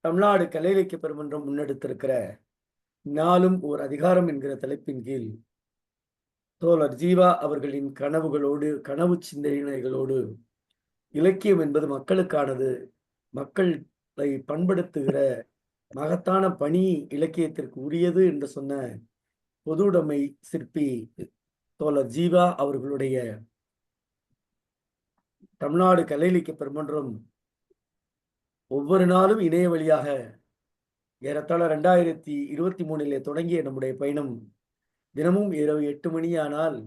தமிழ்நாடு கலை இலக்கிய பெருமன்றம் முன்னெடுத்திருக்கிற நாளும் ஓர் அதிகாரம் என்கிற தலைப்பின் கீழ் தோழர் ஜீவா அவர்களின் கனவு சிந்தனைகளோடு இலக்கியம் என்பது மக்களுக்கானது, மக்களை பண்படுத்துகிற மகத்தான பணி இலக்கியத்திற்கு உரியது என்று சொன்ன பொதுவுடைமை சிற்பி தோழர் ஜீவா அவர்களுடைய தமிழ்நாடு கலை இலக்கிய பெருமன்றம் ஒவ்வொரு நாளும் இணைய வழியாக ஏறத்தாழ 2023 தொடங்கிய நம்முடைய பயணம் தினமும் இரவு 8 மணியானால்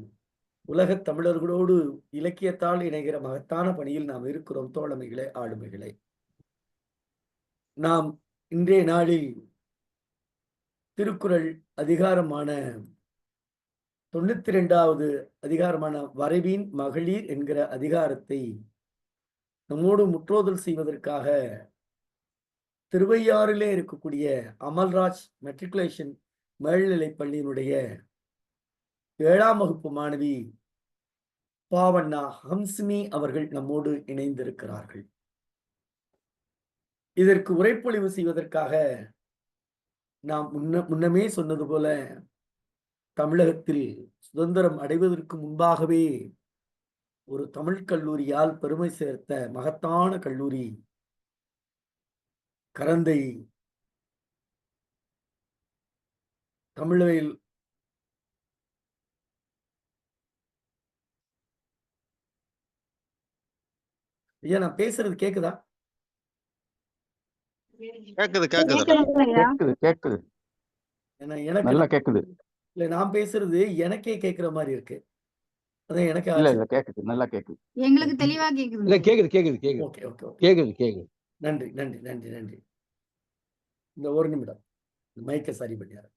உலகத் தமிழர்களோடு இலக்கியத்தால் இணைகிற மகத்தான பணியில் நாம் இருக்கிறோம். தோழமைகளே, ஆளுமைகளே, நாம் இன்றைய நாளில் திருக்குறள் அதிகாரமான 92வது அதிகாரமான வரைவின் மகளிர் என்கிற அதிகாரத்தை நம்மோடு முற்றோதல் செய்வதற்காக திருவையாறிலே இருக்கக்கூடிய அமல்ராஜ் மெட்ரிகுலேஷன் மேல்நிலைப் பள்ளியினுடைய 7ஆம் வகுப்பு மாணவி பாவண்ணா ஹம்சினி அவர்கள் நம்மோடு இணைந்திருக்கிறார்கள். இதற்கு உரைப்பொழிவு செய்வதற்காக நாம் முன்னமே சொன்னது போல தமிழகத்தில் சுதந்திரம் அடைவதற்கு முன்பாகவே ஒரு தமிழ் கல்லூரியால் பெருமை சேர்த்த மகத்தான கல்லூரி கரந்தை தமிழில் ஐயா, நான் பேசுறது கேக்குதா? கேக்குது கேக்குது. எனக்கு நல்லா கேக்குது. இல்ல, நான் பேசுறது எனக்கே கேக்குற மாதிரி இருக்கு. அதான் எனக்கு இல்ல கேக்குது, நல்லா கேக்குது. எங்களுக்கு தெளிவா கேக்குது. இல்ல கேக்குது. ஓகே. கேக்குது. நன்றி. இந்த ஒரு நிமிடம் மைக்கை சரி பண்ணியாரு.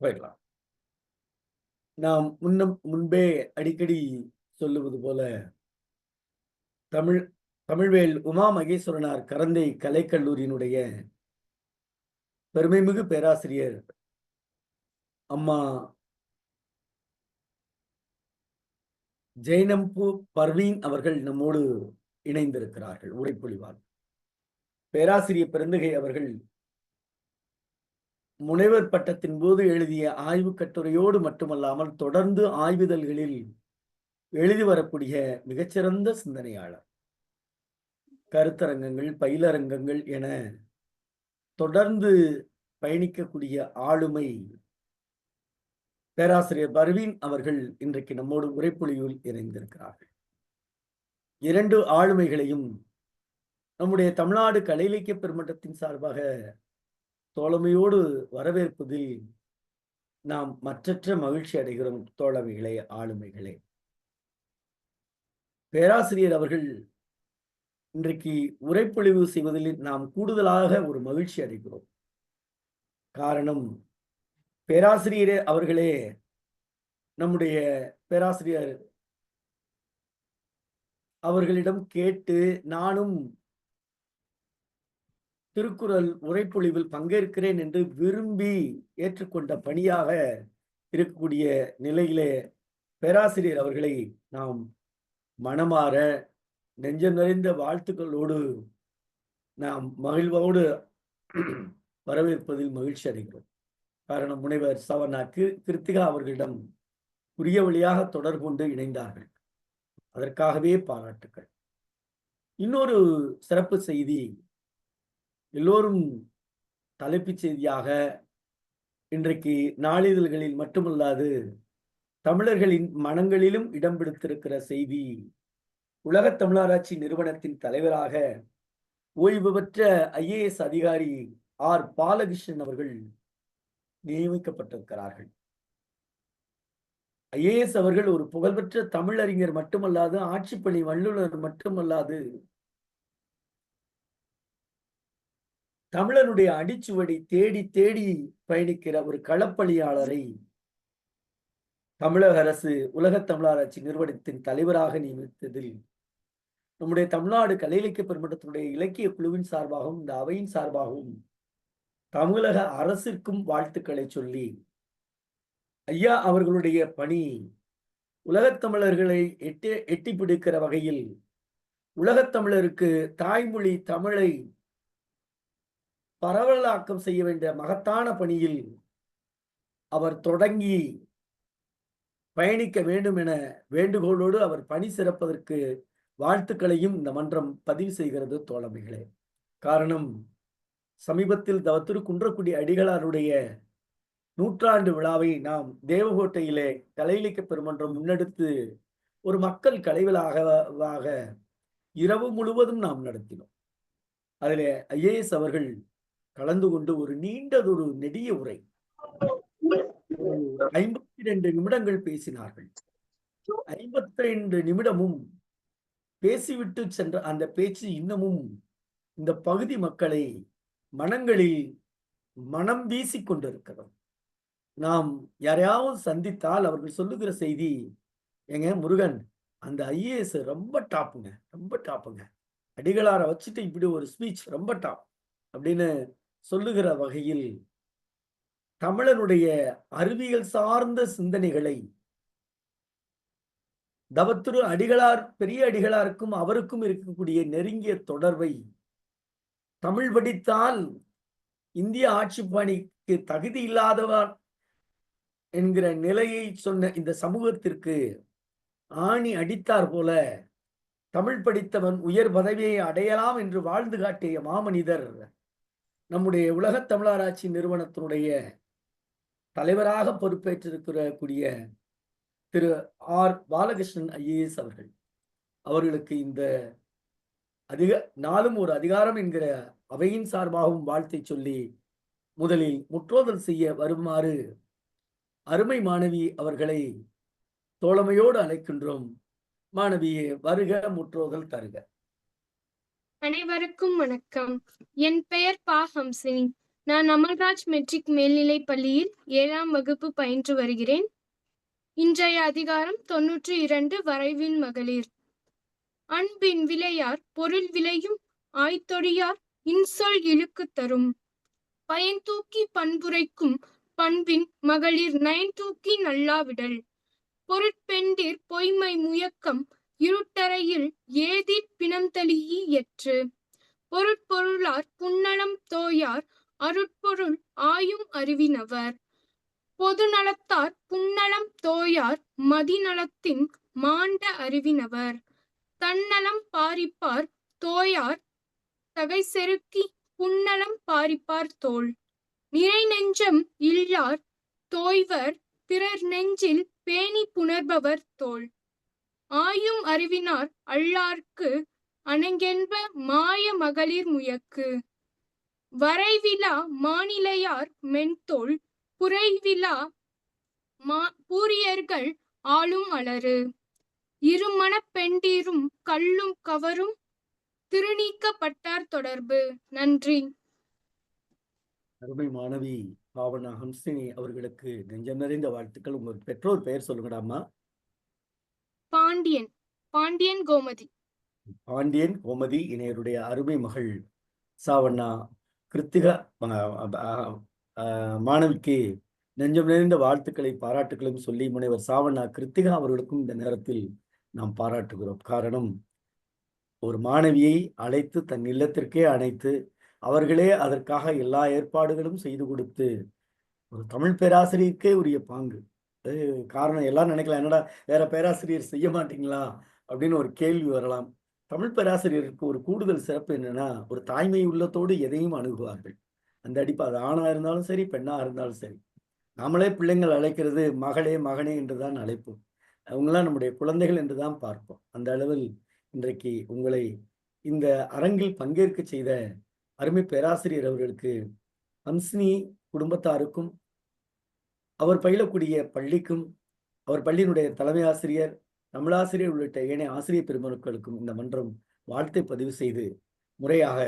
போயிடலாம். நாம் முன்பே அடிக்கடி சொல்லுவது போல தமிழ்வேல் உமா மகேஸ்வரனார் கரந்தை கலைக்கல்லூரியினுடைய பெருமைமிகு பேராசிரியர் அம்மா ஜெய்னம்பு பர்வீன் அவர்கள் நம்மோடு இணைந்திருக்கிறார்கள். உரைப்பொழிவார் பேராசிரியர் பெருந்தகை அவர்கள் முனைவர் பட்டத்தின் போது எழுதிய ஆய்வு கட்டுரையோடு மட்டுமல்லாமல் தொடர்ந்து ஆய்வுதல்களில் எழுதி வரக்கூடிய மிகச்சிறந்த சிந்தனையாளர். கருத்தரங்கங்கள், பயிலரங்கங்கள் என தொடர்ந்து பயணிக்கக்கூடிய ஆளுமை பேராசிரியர் பர்வீன் அவர்கள் இன்றைக்கு நம்மோடு உரைப்பொழிவில் இணைந்திருக்கிறார்கள். 2 ஆளுமைகளையும் நம்முடைய தமிழ்நாடு கலை இலக்கிய பெருமன்றத்தின் சார்பாக தோழமையோடு வரவேற்பதில் நாம் மற்றற்ற மகிழ்ச்சி அடைகிறோம். தோழமைகளே, ஆளுமைகளே, பேராசிரியர் அவர்கள் இன்றைக்கு உரைப்பொழிவு செய்வதில் நாம் கூடுதலாக ஒரு மகிழ்ச்சி அடைகிறோம். காரணம், பேராசிரியர் அவர்களே நம்முடைய பேராசிரியர் அவர்களிடம் கேட்டு நானும் திருக்குறள் உரைப்பொழிவில் பங்கேற்கிறேன் என்று விரும்பி ஏற்றுக்கொண்ட பணியாக இருக்கக்கூடிய நிலையிலே பேராசிரியர் அவர்களை நாம் மனமாற நெஞ்சம் நிறைந்த வாழ்த்துக்களோடு நாம் மகிழ்வோடு வரவேற்பதில் மகிழ்ச்சி அடைகிறோம். காரணம், முனைவர் சவர்ணா கிருத்திகா அவர்களிடம் உரிய வழியாக தொடர்பு கொண்டு இணைந்தார்கள். அதற்காகவே பாராட்டுக்கள். இன்னொரு சிறப்பு செய்தி, எல்லோரும் தலைப்புச் செய்தியாக இன்றைக்கு நாளிதழ்களில் மட்டுமல்லாது தமிழர்களின் மனங்களிலும் இடம் பிடித்திருக்கிற செய்தி, உலகத் தமிழராட்சி நிறுவனத்தின் தலைவராக ஓய்வு பெற்ற IAS அதிகாரி R பாலகிருஷ்ணன் அவர்கள் நியமிக்கப்பட்டிருக்கிறார்கள். IAS அவர்கள் ஒரு புகழ்பெற்ற தமிழறிஞர் மட்டுமல்லாது, ஆட்சிப்பணி வல்லுநர் மட்டுமல்லாது, தமிழனுடைய அடிச்சுவடி தேடி தேடி பயணிக்கிற ஒரு களப்பணியாளரை தமிழக அரசு உலகத் தமிழாராய்ச்சி நிறுவனத்தின் தலைவராக நியமித்ததில் நம்முடைய தமிழ்நாடு கலை இலக்கிய பெருமன்றத்தினுடைய இலக்கிய குழுவின் சார்பாகவும் இந்த அவையின் சார்பாகவும் தமிழக அரசிற்கும் வாழ்த்துக்களை சொல்லி, ஐயா அவர்களுடைய பணி உலகத் தமிழர்களை எட்டி பிடிக்கிற வகையில் உலகத் தமிழருக்கு தாய்மொழி தமிழை பரவலாக்கம் செய்ய வேண்டிய மகத்தான பணியில் அவர் தொடங்கி பயணிக்க வேண்டும் என வேண்டுகோளோடு அவர் பணி சிறப்பதற்கு வாழ்த்துக்களையும் இந்த மன்றம் பதிவு செய்கிறது தோழமைகளே. காரணம், சமீபத்தில் தவத்திரு குன்றக்குடி அடிகளாருடைய 100ஆண்டு விழாவை நாம் தேவகோட்டையிலே கலை இலக்கிய பெருமன்றம் முன்னெடுத்து ஒரு மக்கள் கலை விழாவாக இரவு முழுவதும் நாம் நடத்தினோம். அதிலே ஐஏஎஸ் அவர்கள் கலந்து கொண்டு ஒரு நீண்டதொரு நெடிய உரை 52 நிமிடங்கள் பேசினார்கள். 52 நிமிடமும் பேசிவிட்டு சென்ற அந்த பேச்சு இன்னமும் இந்த பகுதி மக்களை மனங்களில் மனம் வீசிக் கொண்டிருக்கிறது. நாம் யாரையாவது சந்தித்தால் அவர்கள் சொல்லுகிற செய்தி, ஏங்க முருகன் அந்த ஐஏஎஸ் ரொம்ப டாப்புங்க, ரொம்ப டாப்புங்க, அடிகளாரை வச்சுட்டு இப்படி ஒரு ஸ்பீச் ரொம்ப டாப் அப்படின்னு சொல்லுகிற வகையில் தமிழனுடைய அறிவியல் சார்ந்த சிந்தனைகளை தவத்திரு அடிகளார், பெரிய அடிகளாருக்கும் அவருக்கும் இருக்கக்கூடிய நெருங்கிய தொடர்பை, தமிழ் படித்தால் இந்திய ஆட்சி பணிக்கு தகுதி இல்லாதவர் என்கிற நிலையை சொன்ன இந்த சமூகத்திற்கு ஆணி அடித்தார் போல தமிழ் படித்தவன் உயர் பதவியை அடையலாம் என்று வாழ்ந்து காட்டிய மாமனிதர் நம்முடைய உலகத் தமிழாராய்ச்சி நிறுவனத்தினுடைய தலைவராக பொறுப்பேற்றிருக்கக்கூடிய திரு ஆர் பாலகிருஷ்ணன் ஐஏஎஸ் அவர்கள். அவர்களுக்கு இந்த நாளும் ஒரு அதிகாரம் என்கிற அவையின் சார்பாகவும் வாழ்த்தை சொல்லி முதலில் முற்றோதல் செய்ய வருமாறு அருமை மாணவி அவர்களை தோழமையோடு அழைக்கின்றோம். மாணவியே வருக, முற்றோதல் தருக. அனைவருக்கும் வணக்கம். என் பெயர் பா ஹம்சினி. நான் அமல்ராஜ் மெட்ரிக் மேல்நிலைப் பள்ளியில் 7ஆம் வகுப்பு பயின்று வருகிறேன். இன்றைய அதிகாரம் 92 வரைவின் மகளிர். அன்பின் விளையார் பொருள் விளையும் ஆய்த்தொடியார் இன்சொல் இழுக்கு தரும். பயன் தூக்கி பண்புரைக்கும் பண்பின் மகளிர் நயன் தூக்கி நல்லாவிடல். பொருட்பெண்டிர் பொய்மை முயக்கம் இருட்டறையில் ஏதிற் பிணம்தளியி எற்று. பொருட்பொருளார் புன்னலம் தோயார் அருட்பொருள் ஆயும் அறிவினவர். பொது நலத்தார் புன்னலம் தோயார் மதிநலத்தின் மாண்ட அறிவினவர். தன்னலம் பாரிப்பார் தோயார் தகை செருக்கி புன்னலம் பாரிப்பார் தோள். நிறை நெஞ்சம் இல்லார் தோய்வர் பிறர் நெஞ்சில் பேணி புணர்பவர் தோள். ஆயும் அறிவினார் அல்லார்க்கு அணங்கென்ப மாய மகளிர் முயக்கு. வரைவிலா மாநிலையார் மென்தோள் புரைவிலா பூரியர்கள் ஆளும் அலறு. இருமணப் பெண்டீரும் கல்லும் கவரும் திருநீக்கப்பட்டார் தொடர்பு. நன்றி. அருமை மாணவி பாவனா ஹம்சினி அவர்களுக்கு நெஞ்சம் நிறைந்த வாழ்த்துக்கள். உங்கள் பெற்றோர் பெயர் சொல்லுங்கடாமா. பாண்டியன். பாண்டியன் கோமதி. பாண்டியன் கோமதி இணையருடைய அருமை மகள் சாவண்ணா கிருத்திகா மாணவிக்கு நெஞ்சம் நிறைந்த வாழ்த்துக்களை பாராட்டுகளையும் சொல்லி முனைவர் சாவண்ணா கிருத்திகா அவர்களுக்கும் இந்த நேரத்தில் நாம் பாராட்டுகிறோம். காரணம், ஒரு மாணவியை அழைத்து தன் இல்லத்திற்கே அழைத்து அவர்களே அதற்காக எல்லா ஏற்பாடுகளும் செய்து கொடுத்து ஒரு தமிழ் பேராசிரியருக்கே உரிய பாங்கு. காரணம், எல்லாம் நினைக்கலாம், என்னடா வேற பேராசிரியர் செய்ய மாட்டீங்களா அப்படின்னு ஒரு கேள்வி வரலாம். தமிழ் பேராசிரியருக்கு ஒரு கூடுதல் சிறப்பு என்னன்னா, ஒரு தாய்மை உள்ளத்தோடு எதையும் அணுகுவார்கள். அந்த அடிப்பு அது ஆணா இருந்தாலும் சரி, பெண்ணா இருந்தாலும் சரி. நாமளே பிள்ளைங்கள் அழைக்கிறது மகளே மகனே என்றுதான் அழைப்போம். அவங்களாம் நம்முடைய குழந்தைகள் என்றுதான் பார்ப்போம். அந்த அளவில் இன்றைக்கு உங்களை இந்த அரங்கில் பங்கேற்க செய்த அருமை பேராசிரியர் அவர்களுக்கு, ஹம்சினி குடும்பத்தாருக்கும், அவர் பயிலக்கூடிய பள்ளிக்கும், அவர் பள்ளியினுடைய தலைமை ஆசிரியர், தமிழாசிரியர் உள்ளிட்ட ஏனைய ஆசிரியர் பெருமக்களுக்கும் இந்த மன்றம் வாழ்த்தை பதிவு செய்து முறையாக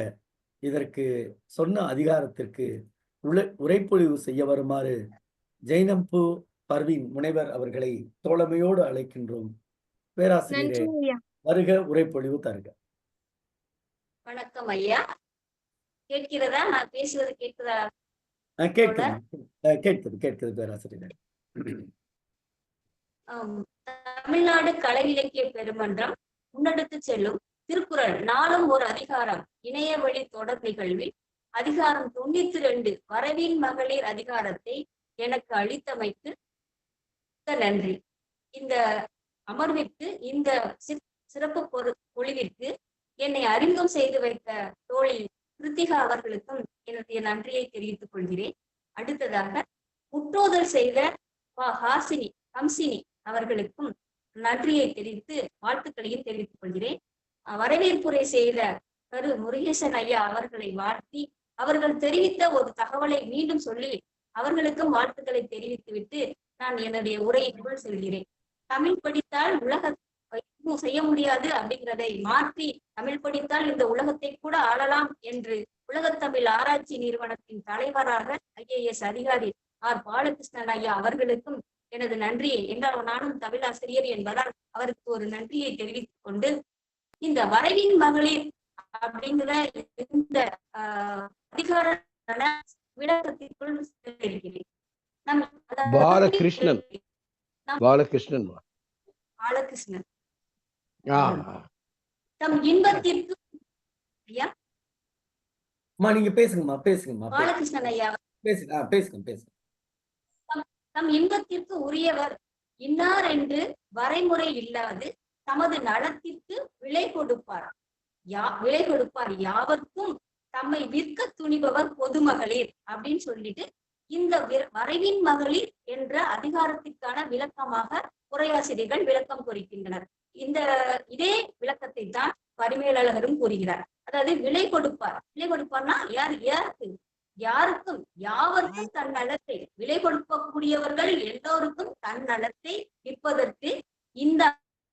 இதற்கு சொன்ன அதிகாரத்திற்கு உரைப்பொழிவு செய்ய வருமாறு ஜெய்னம்பு பர்வீன் முனைவர் அவர்களை தோழமையோடு அழைக்கின்றோம். பேராசிரியரே, நன்றி ஐயா. வருக, உரைப்பொழிவு தருக. வணக்கம் ஐயா. கேட்கிறதா? நான் பேசுவது கேட்குதா? கேட்குது பேராசிரியர். தமிழ்நாடு கலை இலக்கிய பெருமன்றம் முன்னெடுத்து செல்லும் திருக்குறள் நாளும் ஒரு அதிகாரம் இணைய வழி தொடர் நிகழ்வில் அதிகாரம் 92 வரவின் மகளிர் அதிகாரத்தை எனக்கு அளித்தமைக்கு நன்றி. இந்த அமர்விற்கு, இந்த சிறப்பு பொழிவிற்கு என்னை அறிமுகம் செய்து வைத்த தோழி கிருத்திகா அவர்களுக்கும் என்னுடைய நன்றியை தெரிவித்துக் கொள்கிறேன். அடுத்ததாக முற்றோதல் செய்த ஹம்சினி அவர்களுக்கும் நன்றியை தெரிவித்து வாழ்த்துக்களையும் தெரிவித்துக் கொள்கிறேன். வரவேற்புரை செய்த கரு முருகேசன் ஐயா அவர்களை வாழ்த்தி, அவர்கள் தெரிவித்த ஒரு தகவலை மீண்டும் சொல்லி அவர்களுக்கும் வாழ்த்துக்களை தெரிவித்துவிட்டு நான் என்னுடைய உரைக்குள் செல்கிறேன். தமிழ் படித்தால் உலக செய்ய முடியாது அப்படிங்கிறதை மாற்றி, தமிழ் படித்தால் இந்த உலகத்தை கூட ஆளலாம் என்று உலகத்தமிழ் ஆராய்ச்சி நிறுவனத்தின் தலைவராக IAS அதிகாரி பாலகிருஷ்ணன் ஐயா அவர்களுக்கும் எனது நன்றியை, என்றால் நானும் தமிழாசிரியர் என்பதால் அவருக்கு ஒரு நன்றியை தெரிவித்துக் கொண்டு, இந்த வரவின் மகளிர் அப்படிங்கிற இந்த அதிகார விளக்கத்திற்குள் இருக்கிறேன். பாலகிருஷ்ணன் தம் இன்பத்திற்கு ஐயா, நீங்க பேசுங்கம்மா. பாலகிருஷ்ணன் ஐயா பேசுங்க. தம் இன்பத்திற்கு உரியவர் இன்னார் என்று வரைமுறை இல்லாது தமது நலத்திற்கு விலை கொடுப்பார் யாவர்க்கும் தம்மை விற்க துணிபவர் பொதுமகளிர் அப்படின்னு சொல்லிட்டு இந்த வரைவின் மகளிர் என்ற அதிகாரத்திற்கான விளக்கமாக உரையாசிரியர்கள் விளக்கம் குறிக்கின்றனர். இதே விளக்கத்தை தான் பரிமேலழகரும் கூறுகிறார். அதாவது விலை கொடுப்பார்னா யாருக்கும் யாவருக்கும் தன் நலத்தை விலை கொடுக்கக்கூடியவர்கள் எல்லோருக்கும் தன் நலத்தை விற்பதற்கு இந்த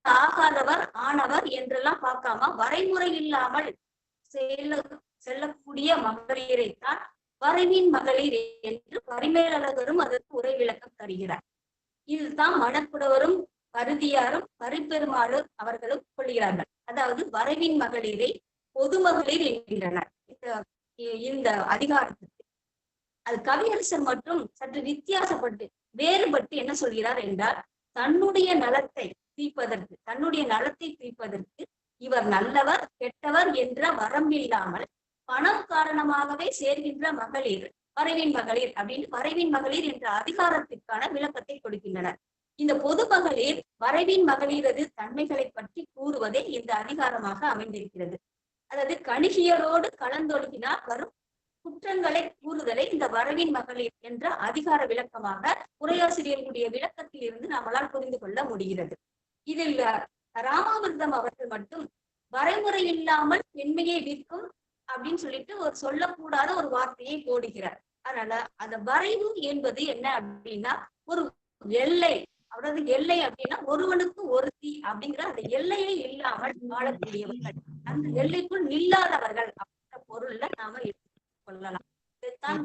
ஆகாதவர் ஆனவர் என்றெல்லாம் பார்க்காம வரைமுறை இல்லாமல் செல்லக்கூடிய மகளிரைத்தான் வரவின் மகளிர் என்று பரிமேலழகரும் அதற்கு உரை விளக்கம் தருகிறார். இதுதான் மணக்குடவரும் பருதியாரும் பரிப்பெருமாளும் அவர்களும் கொள்கிறார்கள். அதாவது வரவின் மகளிரை பொதுமகளிர் என்கின்றனர் இந்த அதிகாரத்துக்கு. அது கவியரசர் மற்றும் சற்று வித்தியாசப்பட்டு வேறுபட்டு என்ன சொல்கிறார் என்றால், தன்னுடைய நலத்தை தீர்ப்பதற்கு இவர் நல்லவர் கெட்டவர் என்ற வரம்பில்லாமல் பணம் காரணமாகவே சேர்கின்ற மகளிர் வரவின் மகளிர் அப்படின்னு வரவின் மகளிர் என்ற அதிகாரத்திற்கான விளக்கத்தை கொடுக்கின்றனர். இந்த பொது மகளிர் வரவின் மகளிரது தன்மைகளை பற்றி கூறுவதே இந்த அதிகாரமாக அமைந்திருக்கிறது. அதாவது கணிகியரோடு கலந்தொழுகினால் வரும் குற்றங்களை கூறுதலை இந்த வரவின் மகளிர் என்ற அதிகார விளக்கமாக உரையாசிரியர்களுடைய விளக்கத்தில் இருந்து நம்மளால் புரிந்து கொள்ள முடிகிறது. இதில் ராமாமிர்தம் அவர்கள் மட்டும் வரைமுறை இல்லாமல் பெண்மையை விற்கும் அப்படின்னு சொல்லிட்டு ஒரு சொல்லக்கூடாத ஒரு வார்த்தையை போடுகிறார். அதனால அந்த வரைவு என்பது என்ன அப்படின்னா ஒரு எல்லை, அதாவது எல்லை அப்படின்னா ஒருவனுக்கு ஒருத்தி அப்படிங்கிற அந்த எல்லையை இல்லாமல் வாழக்கூடியவர்கள், அந்த எல்லைக்குள் நில்லாதவர்கள் அப்படின்ற பொருள்ல நாம எடுத்துக்கொள்ளலாம். இதைத்தான்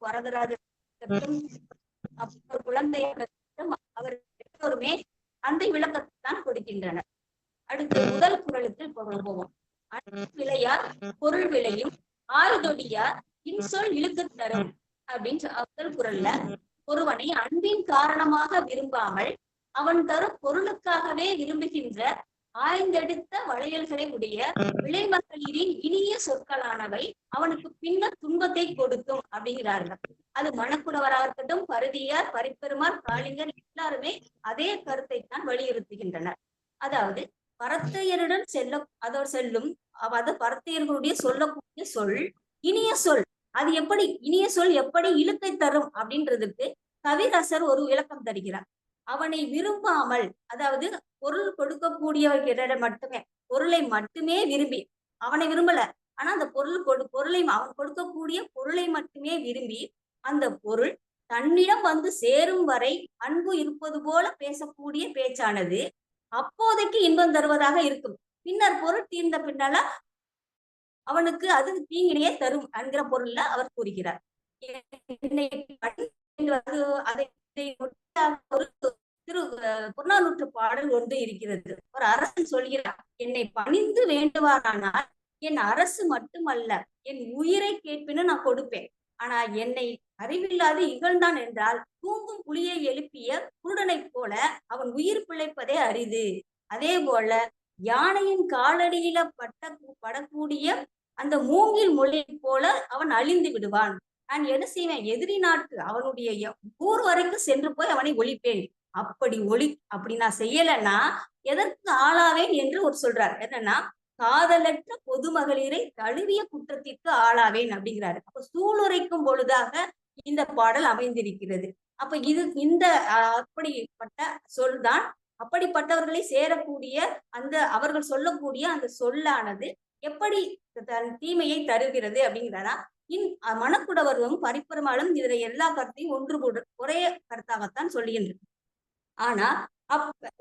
வரதராஜர் குழந்தையும் அவர் எல்லோருமே அந்த விளக்கத்தை தான் கொடுக்கின்றனர். அடுத்து முதல் குறளுக்கு போவோம். விளையார் பொருள் விளையும் ஆயுதொடியார் இன்சொல் இழுக்கு தரும் அப்படின்னு முதல் குறள்ல ஒருவனை அன்பின் காரணமாக விரும்பாமல் அவன் தரும் பொருளுக்காகவே விரும்புகின்ற ஆய்ந்தெடுத்த வளையல்களை உடைய விளைமகளிரின் இனிய சொற்களானவை அவனுக்கு பின்னர் துன்பத்தை கொடுக்கும் அப்படிங்கிறார்கள். அது மணக்குடவராக இருக்கட்டும், பருதியார், பரிப்பெருமார், காளிங்கர் எல்லாருமே அதே கருத்தை தான் வலியுறுத்துகின்றனர். அதாவது பரத்தையருடன் செல்லும் பரத்தையர்களுடைய சொல்லக்கூடிய சொல் இனிய சொல். அது எப்படி இனிய சொல் எப்படி இழுக்கை தரும் அப்படின்றதுக்கு கவிரசர் ஒரு விளக்கம் தருகிறார். அவனை விரும்பாமல், அதாவது பொருள் கொடுக்கக்கூடியவர்களிடம் மட்டுமே பொருளை மட்டுமே விரும்பி, அவனை விரும்பல, ஆனா அந்த பொருளை அவன் கொடுக்கக்கூடிய பொருளை மட்டுமே விரும்பி அந்த பொருள் தன்னிடம் வந்து சேரும் வரை அன்பு இருப்பது போல பேசக்கூடிய பேச்சானது அப்போதைக்கு இன்பம் தருவதாக இருக்கும். பின்னர் பொருள் தீர்ந்த பின்னால அவனுக்கு அது தீங்கினையே தரும் என்கிற பொருள்ல அவர் கூறுகிறார். என்னை அதை ஒரு புறநானூற்று பாடல் ஒன்று இருக்கிறது. ஒரு அரசன் சொல்கிறார், என்னை பணிந்து வேண்டுவாரானால் என் அரசு மட்டுமல்ல என் உயிரை கேட்பினும் நான் கொடுப்பேன். ஆனா என்னை அறிவில்லாது இகழ்ந்தான் என்றால் தூங்கும் புலியை எழுப்பிய குருடனைப் போல அவன் உயிர் பிழைப்பதே அரிது. அதே போல யானையின் காலடியில படக்கூடிய அந்த மூங்கில் மொழி போல அவன் அழிந்து விடுவான். நான் என்ன செய்வேன், எதிரி நாட்டு அவனுடைய ஊர் வரைக்கும் சென்று போய் அவனை ஒழிப்பேன். அப்படி நான் செய்யலைன்னா எதற்கு ஆளாவேன் என்று ஒரு சொல்றார். என்னன்னா, காதலற்ற பொதுமகளிரை தழுவிய குற்றத்திற்கு ஆளாவேன் அப்படிங்கிறாரு. அப்ப சூளுரைக்கும் பொழுதாக இந்த பாடல் அமைந்திருக்கிறது. அப்ப இந்த அப்படிப்பட்ட சொல்தான், அப்படிப்பட்டவர்களை சேரக்கூடிய அந்த அவர்கள் சொல்லக்கூடிய அந்த சொல்லானது எப்படி தன் தீமையை தருகிறது அப்படிங்கிறதா மணக்குடவரும் பரிப்பெருமாளும் இதுல எல்லா கருத்தையும் ஒரே கருத்தாகத்தான் சொல்லுகின்றது. ஆனா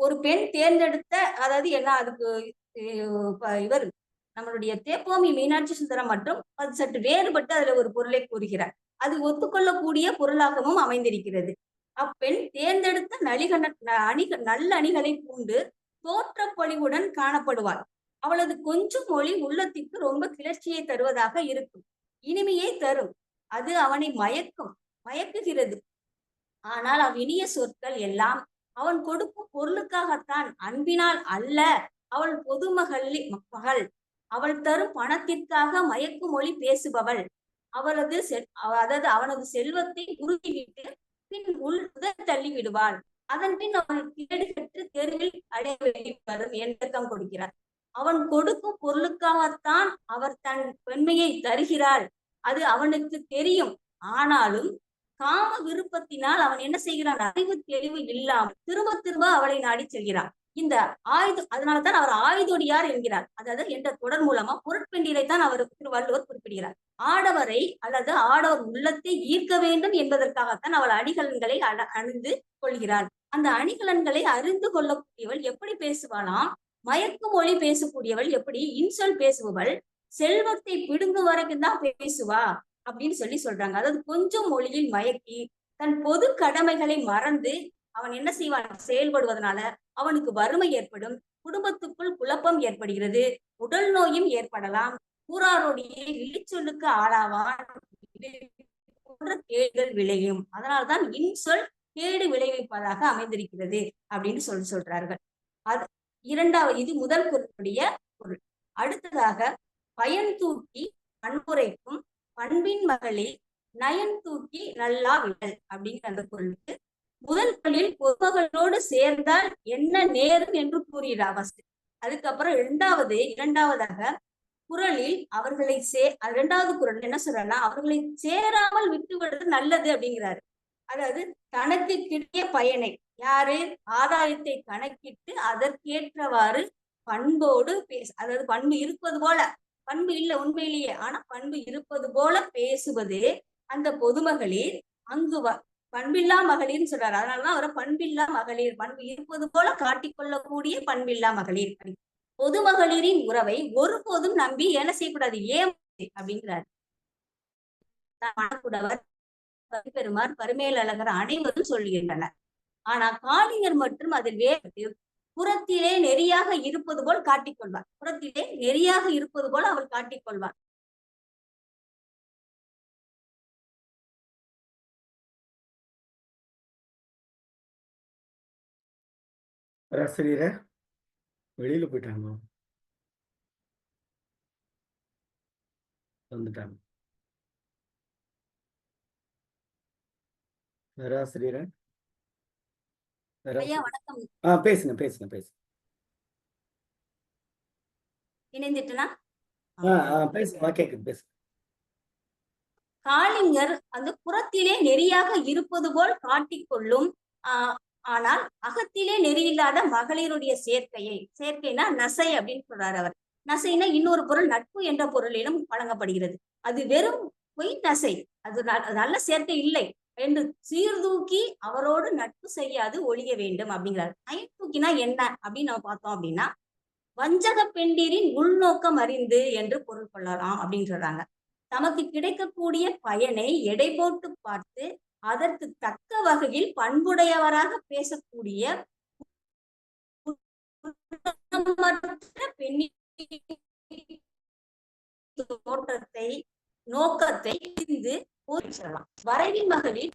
ஒரு பெண் தேர்ந்தெடுத்த, அதாவது என்ன அதுக்கு இவர் நம்மளுடைய தேப்போமி மீனாட்சி சுந்தரம் மற்றும் அது சற்று வேறுபட்டு அதுல ஒரு பொருளை கூறுகிறார். அது ஒத்துக்கொள்ளக்கூடிய பொருளாகவும் அமைந்திருக்கிறது. அப்பெண் தேர்ந்தெடுத்த நல்ல அணிகளை பூண்டு தோற்ற பொலிவுடன் காணப்படுவாள். அவளது கொஞ்சம் மொழி உள்ளத்திற்கு ரொம்ப கிளர்ச்சியை தருவதாக இருக்கும், இனிமையை தரும். அது அவனை மயக்குகிறது. ஆனால் அவ்வினிய சொற்கள் எல்லாம் அவன் கொடுக்கும் பொருளுக்காகத்தான், அன்பினால் அல்ல. அவள் மகள், அவள் தரும் பணத்திற்காக மயக்கு மொழி பேசுபவள். அதாவது அவனது செல்வத்தை உருகிவிட்டு பின் உதறி தள்ளி விடுவாள். அதன் பின் அவன் கேடு கற்று தெருவில் அடைய வரும் எண்ணக்கம் கொடுக்கிறார். அவன் கொடுக்கும் பொருளுக்காகத்தான் அவர் தன் பெண்மையை தருகிறாள், அது அவனுக்கு தெரியும். ஆனாலும் காம விருப்பத்தினால் அவன் என்ன செய்கிறான், அறிவு தெளிவு இல்லாமல் திரும்ப திரும்ப அவளை நாடி செல்கிறான். இந்த அதனாலதான் அவர் ஆயுதொடியார் என்கிறார். அதாவது என்ற தொடர் மூலமா பொருட்பெண்டிரை தான் அவர் திருவள்ளுவர் குறிப்பிடுகிறார். ஆடவரை அல்லது ஆடவர் உள்ளத்தை ஈர்க்க வேண்டும் என்பதற்காகத்தான் அவள் அணிகலன்களை அணிந்து கொள்கிறாள். அந்த அணிகலன்களை அறிந்து கொள்ளக்கூடியவள் எப்படி பேசுவாளாம், மயக்கு மொழி பேசக்கூடியவள் எப்படி இன்சொல் பேசுபவள், செல்வத்தை பிடுங்கும் வரைக்கும் தான் பேசுவா அப்படின்னு சொல்றாங்க. அதாவது கொஞ்சம் மொழியில் மயக்கி தன் பொது கடமைகளை மறந்து அவன் என்ன செய்வான், செயல்படுவதனால அவனுக்கு வறுமை ஏற்படும், குடும்பத்துக்குள் குழப்பம் ஏற்படுகிறது, உடல் நோயும் ஏற்படலாம், கூறாரோடைய இழிச்சொல்லுக்கு ஆளாவான், போன்ற கேடுகள் விளையும். அதனால்தான் இன்சொல் கேடு விளைவிப்பதாக அமைந்திருக்கிறது அப்படின்னு சொல்றார்கள். இது முதல் குறளுடைய பொருள். அடுத்ததாக பயன் தூக்கி பண்புரைக்கும் பண்பின் மகளிர் நயன் தூக்கி நல்லா விடல் அப்படிங்கிற அந்த பொருளுக்கு முதல் பொருளில் பொதுமகளோடு சேர்ந்தால் என்ன நேரும் என்று கூறுகிறார் ஃபர்ஸ்ட். அதுக்கப்புறம் இரண்டாவதாக குறளில் அவர்களை இரண்டாவது குறள் என்ன சொல்றா, அவர்களை சேராமல் விட்டு விடுறது நல்லது அப்படிங்கிறாரு. அதாவது தனக்கு கிட்டிய பயனை, யாரு ஆதாயத்தை கணக்கிட்டு அதற்கேற்றவாறு பண்போடு அதாவது பண்பு இருப்பது போல, பண்பு இல்லை உண்மையிலேயே, ஆனா பண்பு இருப்பது போல பேசுவது அந்த பொதுமகளிர். அங்கு பண்பில்லா மகளிர்னு சொல்றாரு. அதனாலதான் அவரை பண்பில்லா மகளிர், பண்பு இருப்பது போல காட்டிக்கொள்ளக்கூடிய பண்பில்லா மகளிர். பொதுமகளிரின் உறவை ஒருபோதும் நம்பி என்ன செய்யக்கூடாது, ஏன் அப்படிங்கிறாரு. மணக்குடவர், பெருமார், பரிமேலழகர் அனைவரும் சொல்லுகின்றனர். ஆனா காளிங்கர் மற்றும் அதில் வேறு புறத்திலே நெறியாக இருப்பது போல் காட்டிக்கொள்வார். புறத்திலே நெறியாக இருப்பது போல அவள் காட்டிக்கொள்வார். ஆசிரியரை வெளியில போயிட்டாங்க, வந்துட்டாங்க. பேராசிரியரை வணக்கம். பேசுங்க. இணைந்துட்டுனா பேசுங்க, கேக்குது, பேசுங்க. காளிங்கர் அந்த புறத்திலே நெறியாக இருப்பது போல் காட்டிக்கொள்ளும், ஆனால் அகத்திலே நெறியில்லாத மகளிருடைய சேர்க்கைனா நசை அப்படின்னு சொல்றாரு அவர். நசைனா இன்னொரு பொருள் நட்பு என்ற பொருளிலும் வழங்கப்படுகிறது. அது வெறும் பொய் நசை, அது நல்ல சேர்க்கை இல்லை என்று சீர்தூக்கி அவரோடு நட்பு செய்யாது ஒழிய வேண்டும் அப்படிங்கிறார். நயன் தூக்கினா என்ன அப்படின்னு நம்ம பார்த்தோம் அப்படின்னா, வஞ்சக பெண்டிரின் உள்நோக்கம் அறிந்து என்று பொருள் கொள்ளலாம் அப்படின்னு சொல்றாங்க. தமக்கு கிடைக்கக்கூடிய பயனை எடை போட்டு பார்த்து அதற்கு தக்க வகையில் பண்புடையவராக பேசக்கூடிய பெண்ணின் தோற்றத்தை நோக்கத்தை அறிந்து சொல்லலாம். வரைவின் மகளிர்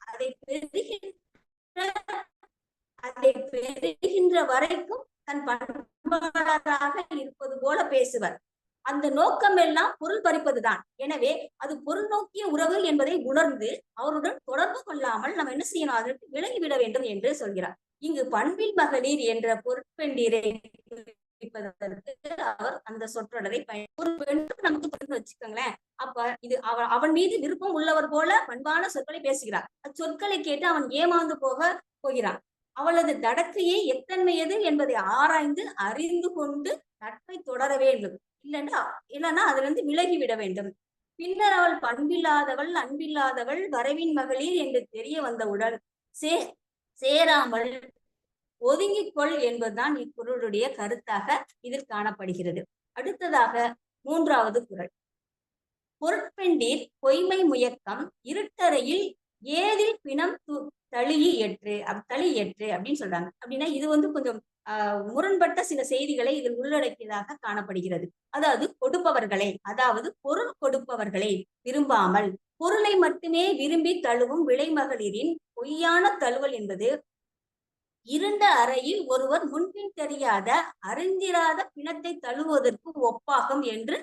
அதை பெறுகின்ற வரைக்கும் தன் பண்பாளராக இருப்பது போல பேசுவர். அந்த நோக்கம் எல்லாம் பொருள் பறிப்பதுதான். எனவே அது பொருள் நோக்கிய உறவு என்பதை உணர்ந்து அவருடன் தொடர்பு கொள்ளாமல் நம்ம என்ன செய்யணும், அதற்கு விலகிவிட வேண்டும் என்று சொல்கிறார். இங்கு பண்பில் மகளிர் என்ற பொருட்பெண்டீரை அவர் அந்த சொற்றொடரை ஒரு பெண் நமக்கு வச்சுக்கோங்களேன். அப்ப இது அவன் மீது விருப்பம் உள்ளவர் போல பண்பான சொற்களை பேசுகிறார். அச்சொற்களை கேட்டு அவன் ஏமாந்து போகிறான். அவளது தடக்கையை எத்தன்மையது என்பதை ஆராய்ந்து அறிந்து கொண்டு நட்பை தொடர வேண்டும். இல்லைன்னா அதுல இருந்து விலகிவிட வேண்டும். பின்னர் அவள் பண்பில்லாதவள் அன்பில்லாதவள் வரவின் மகளிர் என்று தெரிய வந்தவுடன் சேராமல் ஒதுங்கிக்கொள் என்பதுதான் இக்குறளுடைய கருத்தாக இதில் காணப்படுகிறது. அடுத்ததாக 3வது குறள். பொருட்பெண்டீர் பொய்மை முயக்கம் இருட்டறையில் ஏதில் பிணம் தளி ஏற்று அப்படின்னு சொல்றாங்க. அப்படின்னா இது கொஞ்சம் முரண்பட்ட சில செய்திகளை இதில் உள்ளடக்கியதாக காணப்படுகிறது. அதாவது பொருள் கொடுப்பவர்களை விரும்பாமல் பொருளை மட்டுமே விரும்பி தழுவும் விளைமகளிரின் பொய்யான தழுவல் என்பது இருண்ட அறையில் ஒருவர் முன்பின் தெரியாத அறிந்திராத பிணத்தை தழுவுவதற்கு ஒப்பாகும் என்று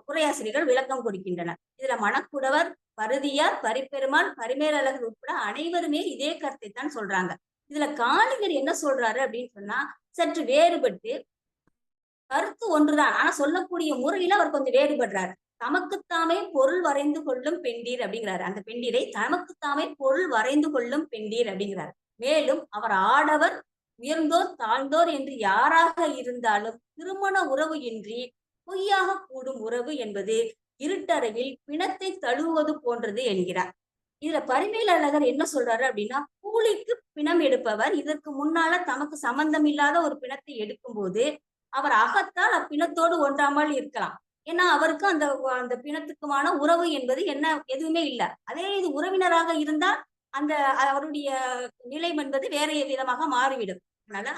உரையாசிரியர்கள் விளக்கம் கொடுக்கின்றனர். இதுல மணக்குடவர், பருதியார், பரிப்பெருமான், பரிமேலழகர் உட்பட அனைவருமே இதே கருத்தை தான் சொல்றாங்க. இதுல காளிங்கர் என்ன சொல்றாரு அப்படின்னு சொன்னா சற்று வேறுபட்டு, கருத்து ஒன்றுதான், ஆனா சொல்லக்கூடிய முறையில அவர் கொஞ்சம் வேறுபடுறாரு. தமக்குத்தாமே பொருள் வரைந்து கொள்ளும் பெண்டீர் அப்படிங்கிறாரு. அந்த பெண்டீரை தமக்குத்தாமே பொருள் வரைந்து கொள்ளும் பெண்டீர் அப்படிங்கிறாரு. மேலும் அவர் ஆடவர், உயர்ந்தோர், தாழ்ந்தோர் என்று யாராக இருந்தாலும் திருமண உறவு இன்றி பொய்யாக கூடும் உறவு என்பது இருட்டறையில் பிணத்தை தழுவுவது போன்றது என்கிறார். இதுல பரிமேலழகர் என்ன சொல்றாரு அப்படின்னா, கூலிக்கு பிணம் எடுப்பவர் இதற்கு முன்னால தமக்கு சம்பந்தம் இல்லாத ஒரு பிணத்தை எடுக்கும் போது அவர் அகத்தால் அப்பிணத்தோடு ஒன்றாமல் இருக்கலாம். ஏன்னா அவருக்கு அந்த பிணத்துக்குமான உறவு என்பது எதுவுமே இல்லை. அதே இது உறவினராக இருந்தால் அந்த அவருடைய நிலை என்பது வேற விதமாக மாறிவிடும். ஆனா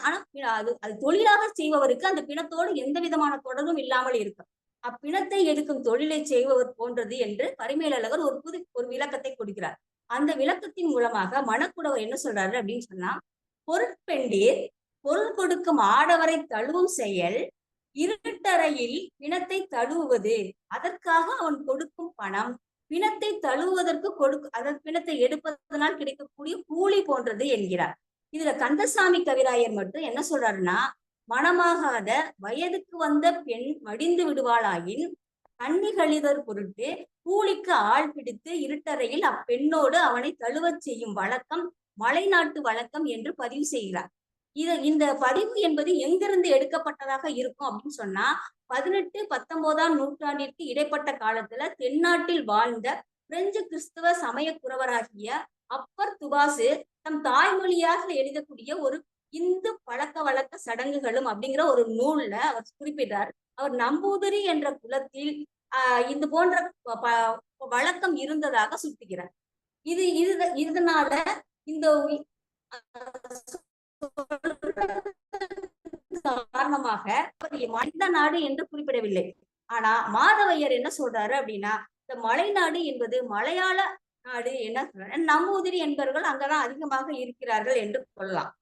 அது தொழிலாக செய்பவருக்கு அந்த பிணத்தோடு எந்த விதமான தொடர்பும் இல்லாமல் இருக்கும். அப்பிணத்தை எடுக்கும் தொழிலை செய்பவர் போன்றது என்று பரிமேலழகர் ஒரு விளக்கத்தை கொடுக்கிறார். அந்த விளக்கத்தின் மூலமாக மணக்குடவர் என்ன சொல்றாரு அப்படின்னு சொன்னா, பொருட்பெண்டீர் பொருள் கொடுக்கும் ஆடவரை தழுவும் செயல் இருட்டறையில் பிணத்தை தழுவுவது, அதற்காக அவன் கொடுக்கும் பணம் பிணத்தை தழுவுவதற்கு பிணத்தை எடுப்பதனால் கிடைக்கக்கூடிய கூலி போன்றது என்கிறார். இதுல கந்தசாமி கவிராயர் மட்டும் என்ன சொல்றாருன்னா, மணமாகாத வயதுக்கு வந்த பெண் மடிந்து விடுவாளாயின் கன்னிகளிதர் பொருட்டு கூலிக்கு ஆள் பிடித்து இருட்டறையில் அப்பெண்ணோடு அவனை தழுவச் செய்யும் வழக்கம் மலைநாட்டு வழக்கம் என்று பதிவு செய்கிறார். இந்த பதிவு என்பது எங்கிருந்து எடுக்கப்பட்டதாக இருக்கும் அப்படின்னு சொன்னா, 18-19ஆம் நூற்றாண்டிற்கு இடைப்பட்ட காலத்துல தென்னாட்டில் வாழ்ந்த பிரெஞ்சு கிறிஸ்தவ சமய குறவராகிய அப்பர் துபாசு தம் தாய்மொழியாக எழுதக்கூடிய ஒரு இந்து பழக்க வழக்க சடங்குகளும் அப்படிங்கிற ஒரு நூல்ல அவர் குறிப்பிட்டார். அவர் நம்பூதிரி என்ற குலத்தில் இது போன்ற வழக்கம் இருந்ததாக சுட்டுகிறார். இதனால இந்த காரணமாக மனித நாடு என்று குறிப்பிடவில்லை. ஆனா மாதவையர் என்ன சொல்றாரு அப்படின்னா, இந்த மலைநாடு என்பது மலையாள நாடு என்ன சொல்ற, நம்பூதிரி என்பவர்கள் அங்கதான் அதிகமாக இருக்கிறார்கள் என்று கொள்ளலாம்.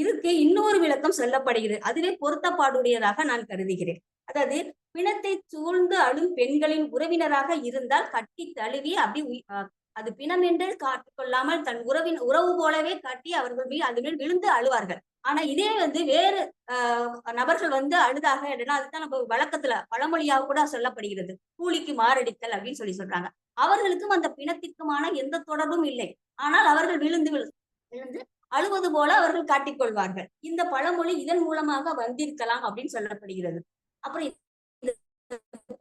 இதுக்கு இன்னொரு விளக்கம் சொல்லப்படுகிறது. அதுவே பொருத்தப்பாடுடையதாக நான் கருதுகிறேன். அதாவது பிணத்தை சூழ்ந்து அழும் பெண்களின் உறவினராக இருந்தால் கட்டி தழுவி அப்படி அது பிணம் என்று காட்டிக்கொள்ளாமல் தன் உறவு போலவே காட்டி அவர்கள் அது மேல் விழுந்து அழுவார்கள். ஆனா இதே வேறு நபர்கள் அழுதாக அதுதான் நம்ம வழக்கத்துல பழமொழியாக கூட சொல்லப்படுகிறது, கூலிக்கு மாரடித்தல் அப்படின்னு சொல்றாங்க. அவர்களுக்கும் அந்த பிணத்திற்குமான எந்த தொடர்பும் இல்லை. ஆனால் அவர்கள் விழுந்து அழுவது போல அவர்கள் காட்டிக்கொள்வார்கள். இந்த பழமொழி இதன் மூலமாக வந்திருக்கலாம் அப்படின்னு சொல்லப்படுகிறது. அப்புறம்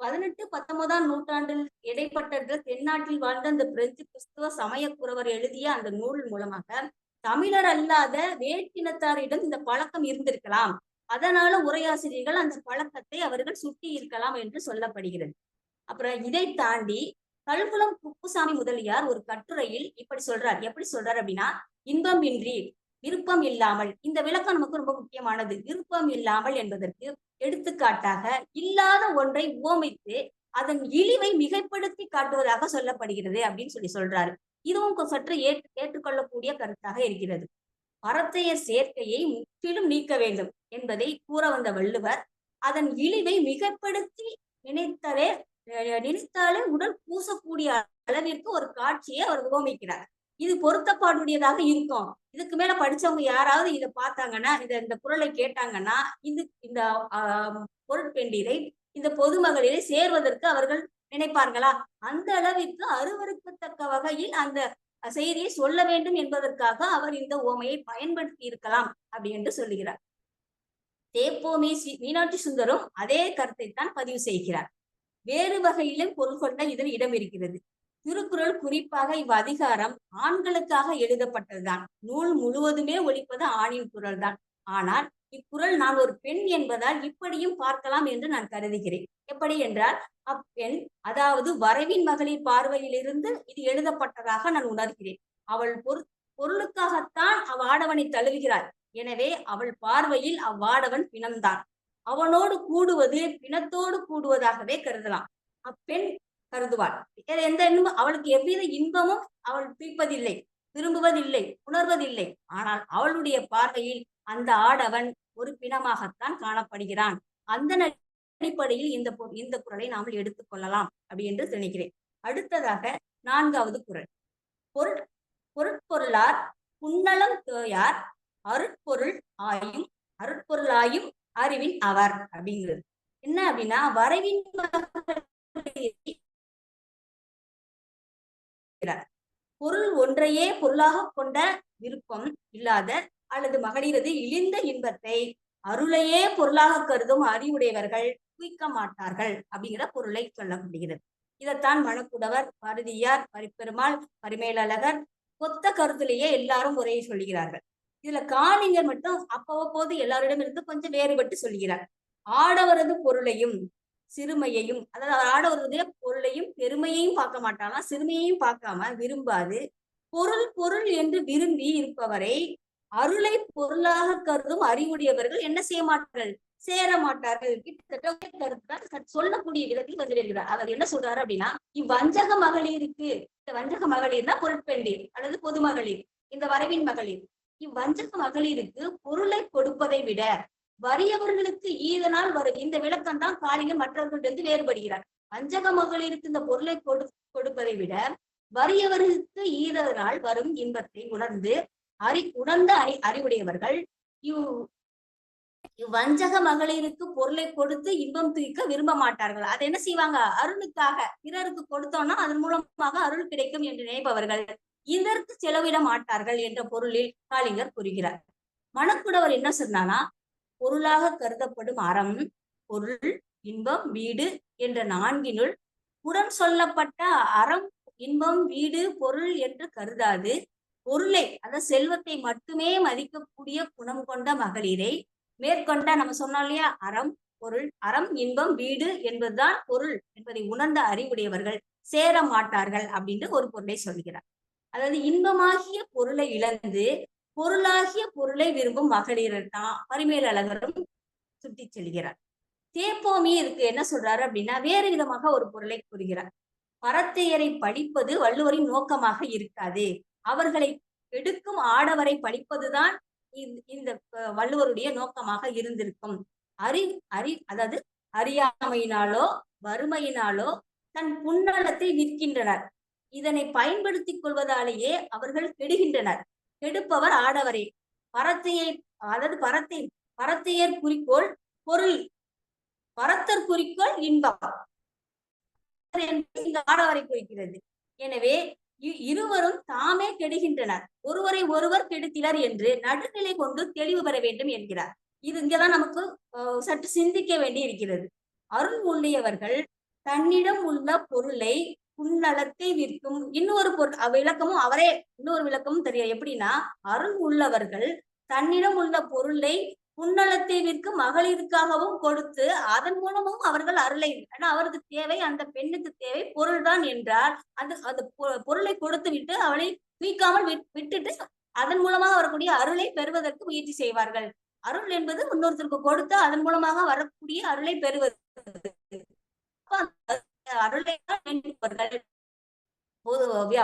18-19ஆம் நூற்றாண்டில் இடைப்பட்ட தென்னாட்டில் வாழ்ந்த அந்த பிரெஞ்சு கிறிஸ்துவ சமய குறவர் எழுதிய அந்த நூல் மூலமாக தமிழர் அல்லாத வேற்றினத்தாரிடம் இந்த பழக்கம் இருந்திருக்கலாம் அதனால உரையாசிரியர்கள் அந்த பழக்கத்தை அவர்கள் சுட்டி இருக்கலாம் என்று சொல்லப்படுகிறது. அப்புறம் இதை தாண்டி கல்குளம் குப்புசாமி முதலியார் ஒரு கட்டுரையில் இப்படி சொல்றார். எப்படி சொல்றார் அப்படின்னா, இன்பம் இன்றி விருப்பம் இல்லாமல், இந்த விளக்கம் நமக்கு ரொம்ப முக்கியமானது. விருப்பம் இல்லாமல் என்பதற்கு எடுத்துக்காட்டாக இல்லாத ஒன்றை உவமித்து அதன் இழிவை மிகைப்படுத்தி காட்டுவதாக சொல்லப்படுகிறது அப்படின்னு சொல்றாரு. இதுவும் சற்று ஏற்றுக்கொள்ளக்கூடிய கருத்தாக இருக்கிறது. பரத்தையர் சேர்க்கையை முற்றிலும் நீக்க வேண்டும் என்பதை கூற வந்த வள்ளுவர் அதன் இழிவை மிகப்படுத்தி நினைத்தாலே உடல் பூசக்கூடிய அளவிற்கு ஒரு காட்சியை அவர் உவமிக்கிறார். இது பொருத்தப்பாடுடையதாக இருக்கும். இதுக்கு மேல படிச்சவங்க யாராவது இதை பார்த்தாங்கன்னா, இந்த குறளை கேட்டாங்கன்னா, இந்த பொருட்பெண்டீரை இந்த பொதுமகளிரை சேர்வதற்கு அவர்கள் நினைப்பார்களா? அந்த அளவிற்கு அருவருக்கத்தக்க வகையில் அந்த செய்தியை சொல்ல வேண்டும் என்பதற்காக அவர் இந்த உவமையை பயன்படுத்தி இருக்கலாம் அப்படி என்று சொல்லுகிறார். தேப்போமி மீனாட்சி சுந்தரும் அதே கருத்தை தான் பதிவு செய்கிறார். வேறு வகையிலும் பொருள் கொண்ட இதில் இடம் இருக்கிறது. திருக்குறள் குறிப்பாக இவ்வதிகாரம் ஆண்களுக்காக எழுதப்பட்டதுதான். நூல் முழுவதுமே ஒலிப்பது ஆணின் குரல் தான். ஆனால் இக்குறள் நான் ஒரு பெண் என்பதால் இப்படியும் பார்க்கலாம் என்று நான் கருதுகிறேன். எப்படி என்றால், அப்பெண், அதாவது வரவின் மகளிர் பார்வையிலிருந்து இது எழுதப்பட்டதாக நான் உணர்கிறேன். அவள் பொருளுக்காகத்தான் அவ்வாடவனை தழுவுகிறாள். எனவே அவள் பார்வையில் அவ்வாடவன் பிணம்தான். அவனோடு கூடுவது பிணத்தோடு கூடுவதாகவே கருதலாம். அப்பெண் கருதுவாள். எந்த இன்பம் அவளுக்கு எவ்வித இன்பமும் அவள் துய்ப்பதில்லை, விரும்புவதில்லை, உணர்வதில்லை. ஆனால் அவளுடைய பார்வையில் அந்த ஆடவன் ஒரு பிணமாகத்தான் காணப்படுகிறான். அந்த அடிப்படையில் இந்த குறளை நாம் எடுத்துக்கொள்ளலாம் அப்படி என்று நினைக்கிறேன். அடுத்ததாக 4வது குறள். பொருட்பொருளார் புன்னலம் தோயார் அருட்பொருளாயும் அறிவின் அவர் அப்படிங்கிறது என்ன அப்படின்னா, வரவின் பொருள் ஒன்றையே பொருளாக கொண்ட விருப்பம் இல்லாத அல்லது மகளிரது இழிந்த இன்பத்தை அருளையே பொருளாக கருதும் அறிவுடையவர்கள் குவிக்க மாட்டார்கள் அப்படிங்கிற பொருளை சொல்லப்படுகிறது. இதைத்தான் மணக்குடவர், பாரதியார், பரிப்பெருமாள், பரிமேலழகர் கொத்த கருத்திலேயே எல்லாரும் ஒரே சொல்லுகிறார்கள். இதுல காளிங்கர் மட்டும் அப்போது எல்லாரிடமிருந்து கொஞ்சம் வேறுபட்டு சொல்கிறார். ஆடவரது பொருளையும் சிறுமையையும், அதாவது ஆடவருடைய பொருளையும் பெருமையையும் பார்க்க மாட்டாலாம், சிறுமையையும் பார்க்காம விரும்பாது பொருள் என்று விரும்பி இருப்பவரை அருளை பொருளாக கருதும் அறிவுடையவர்கள் என்ன செய்ய மாட்டார்கள்? சேர மாட்டார்கள். கிட்டத்தட்ட கருத்தான் சொல்லக்கூடிய விதத்தில் வந்துடுகிறார். அவர் என்ன சொல்றாரு அப்படின்னா, இவ்வஞ்சக மகளிருக்கு, இந்த வஞ்சக மகளிர்னா பொருட்பெண்டீர் அல்லது பொது மகளிர், இந்த வரவின் மகளிர், இவ்வஞ்சக மகளிருக்கு பொருளை கொடுப்பதை விட வறியவர்களுக்கு ஈதனால் வரும். இந்த விளக்கம் தான் காளிங்கர் மற்றவர்களிடம் வேறுபடுகிறார். வஞ்சக மகளிருக்கு இந்த பொருளை கொடுப்பதை விட வறியவர்களுக்கு ஈதனால் வரும் இன்பத்தை உணர்ந்த அறிவுடையவர்கள் வஞ்சக மகளிருக்கு பொருளை கொடுத்து இன்பம் தூக்க விரும்ப மாட்டார்கள். அதை என்ன செய்வாங்க? அருளுக்காக பிறருக்கு கொடுத்தோம்னா அதன் மூலமாக அருள் கிடைக்கும் என்று நினைப்பவர்கள் இதற்கு செலவிட மாட்டார்கள் என்ற பொருளில் காளிங்கர் கூறுகிறார். மணக்குடவர் என்ன சொன்னானா, பொருளாக கருதப்படும் அறம், பொருள், இன்பம், வீடு என்ற 4னுள் உடன் சொல்லப்பட்ட அறம், இன்பம், வீடு, பொருள் என்று கருதாது பொருளை, அதாவது செல்வத்தை மட்டுமே மதிக்கக்கூடிய குணம் கொண்ட மகளிரை மேற்கொண்ட, நம்ம சொன்னோம் இல்லையா, அறம், இன்பம், வீடு என்பதுதான் பொருள் என்பதை உணர்ந்த அறிவுடையவர்கள் சேர மாட்டார்கள் அப்படின்ற ஒரு பொருளை சொல்கிறார். அதாவது இன்பமாகிய பொருளை இழந்து பொருளாகிய பொருளை விரும்பும் மகளிர் தான் பரிமேலழகரும் சுட்டி செல்கிறார். தேப்போமி இதுக்கு என்ன சொல்றாரு அப்படின்னா, வேறு விதமாக ஒரு பொருளை கூறுகிறார். பரத்தையரை படிப்பது வள்ளுவரின் நோக்கமாக இருக்காது, அவர்களை எடுக்கும் ஆடவரை படிப்பதுதான் இந்த வள்ளுவருடைய நோக்கமாக இருந்திருக்கும். அதாவது அறியாமையினாலோ வறுமையினாலோ தன் புன்னலத்தை விற்கின்றனர். இதனை பயன்படுத்திக் கொள்வதாலேயே அவர்கள் கெடுகின்றனர். கெடுப்பவர் ஆடவரே. பரத்தையர் குறிக்கோள் பொருள், பரத்தர் குறிக்கோள் இன்பம். இந்த ஆடவரை குறிக்கிறது. எனவே இருவரும் தாமே கெடுகின்றனர், ஒருவரை ஒருவர் கெடுத்தினர் என்று நடுநிலை கொண்டு தெளிவு பெற வேண்டும் என்கிறார். இது இங்கதான் நமக்கு சற்று சிந்திக்க வேண்டி இருக்கிறது. அருள் உள்ளியவர்கள் தன்னிடம் உள்ள பொருளை புன்னலத்தை விற்கும். இன்னொரு விளக்கமும் அவரே இன்னொரு விளக்கமும் தெரியும். எப்படின்னா, அருள் உள்ளவர்கள் தன்னிடம் உள்ள பொருளை புன்னலத்தை விற்க மகளிருக்காகவும் கொடுத்து அதன் மூலமும் அவர்கள் அருளை, ஏன்னா அவருக்கு தேவை, அந்த பெண்ணுக்கு தேவை பொருள்தான் என்றால் அந்த பொருளை கொடுத்து விட்டு அவளை தூக்காமல் விட்டுட்டு அதன் மூலமாக வரக்கூடிய அருளை பெறுவதற்கு முயற்சி செய்வார்கள். அருள் என்பது இன்னொருத்தருக்கு கொடுத்து அதன் மூலமாக வரக்கூடிய அருளை பெறுவது. அருளை தான் வேண்டுபவர்கள்.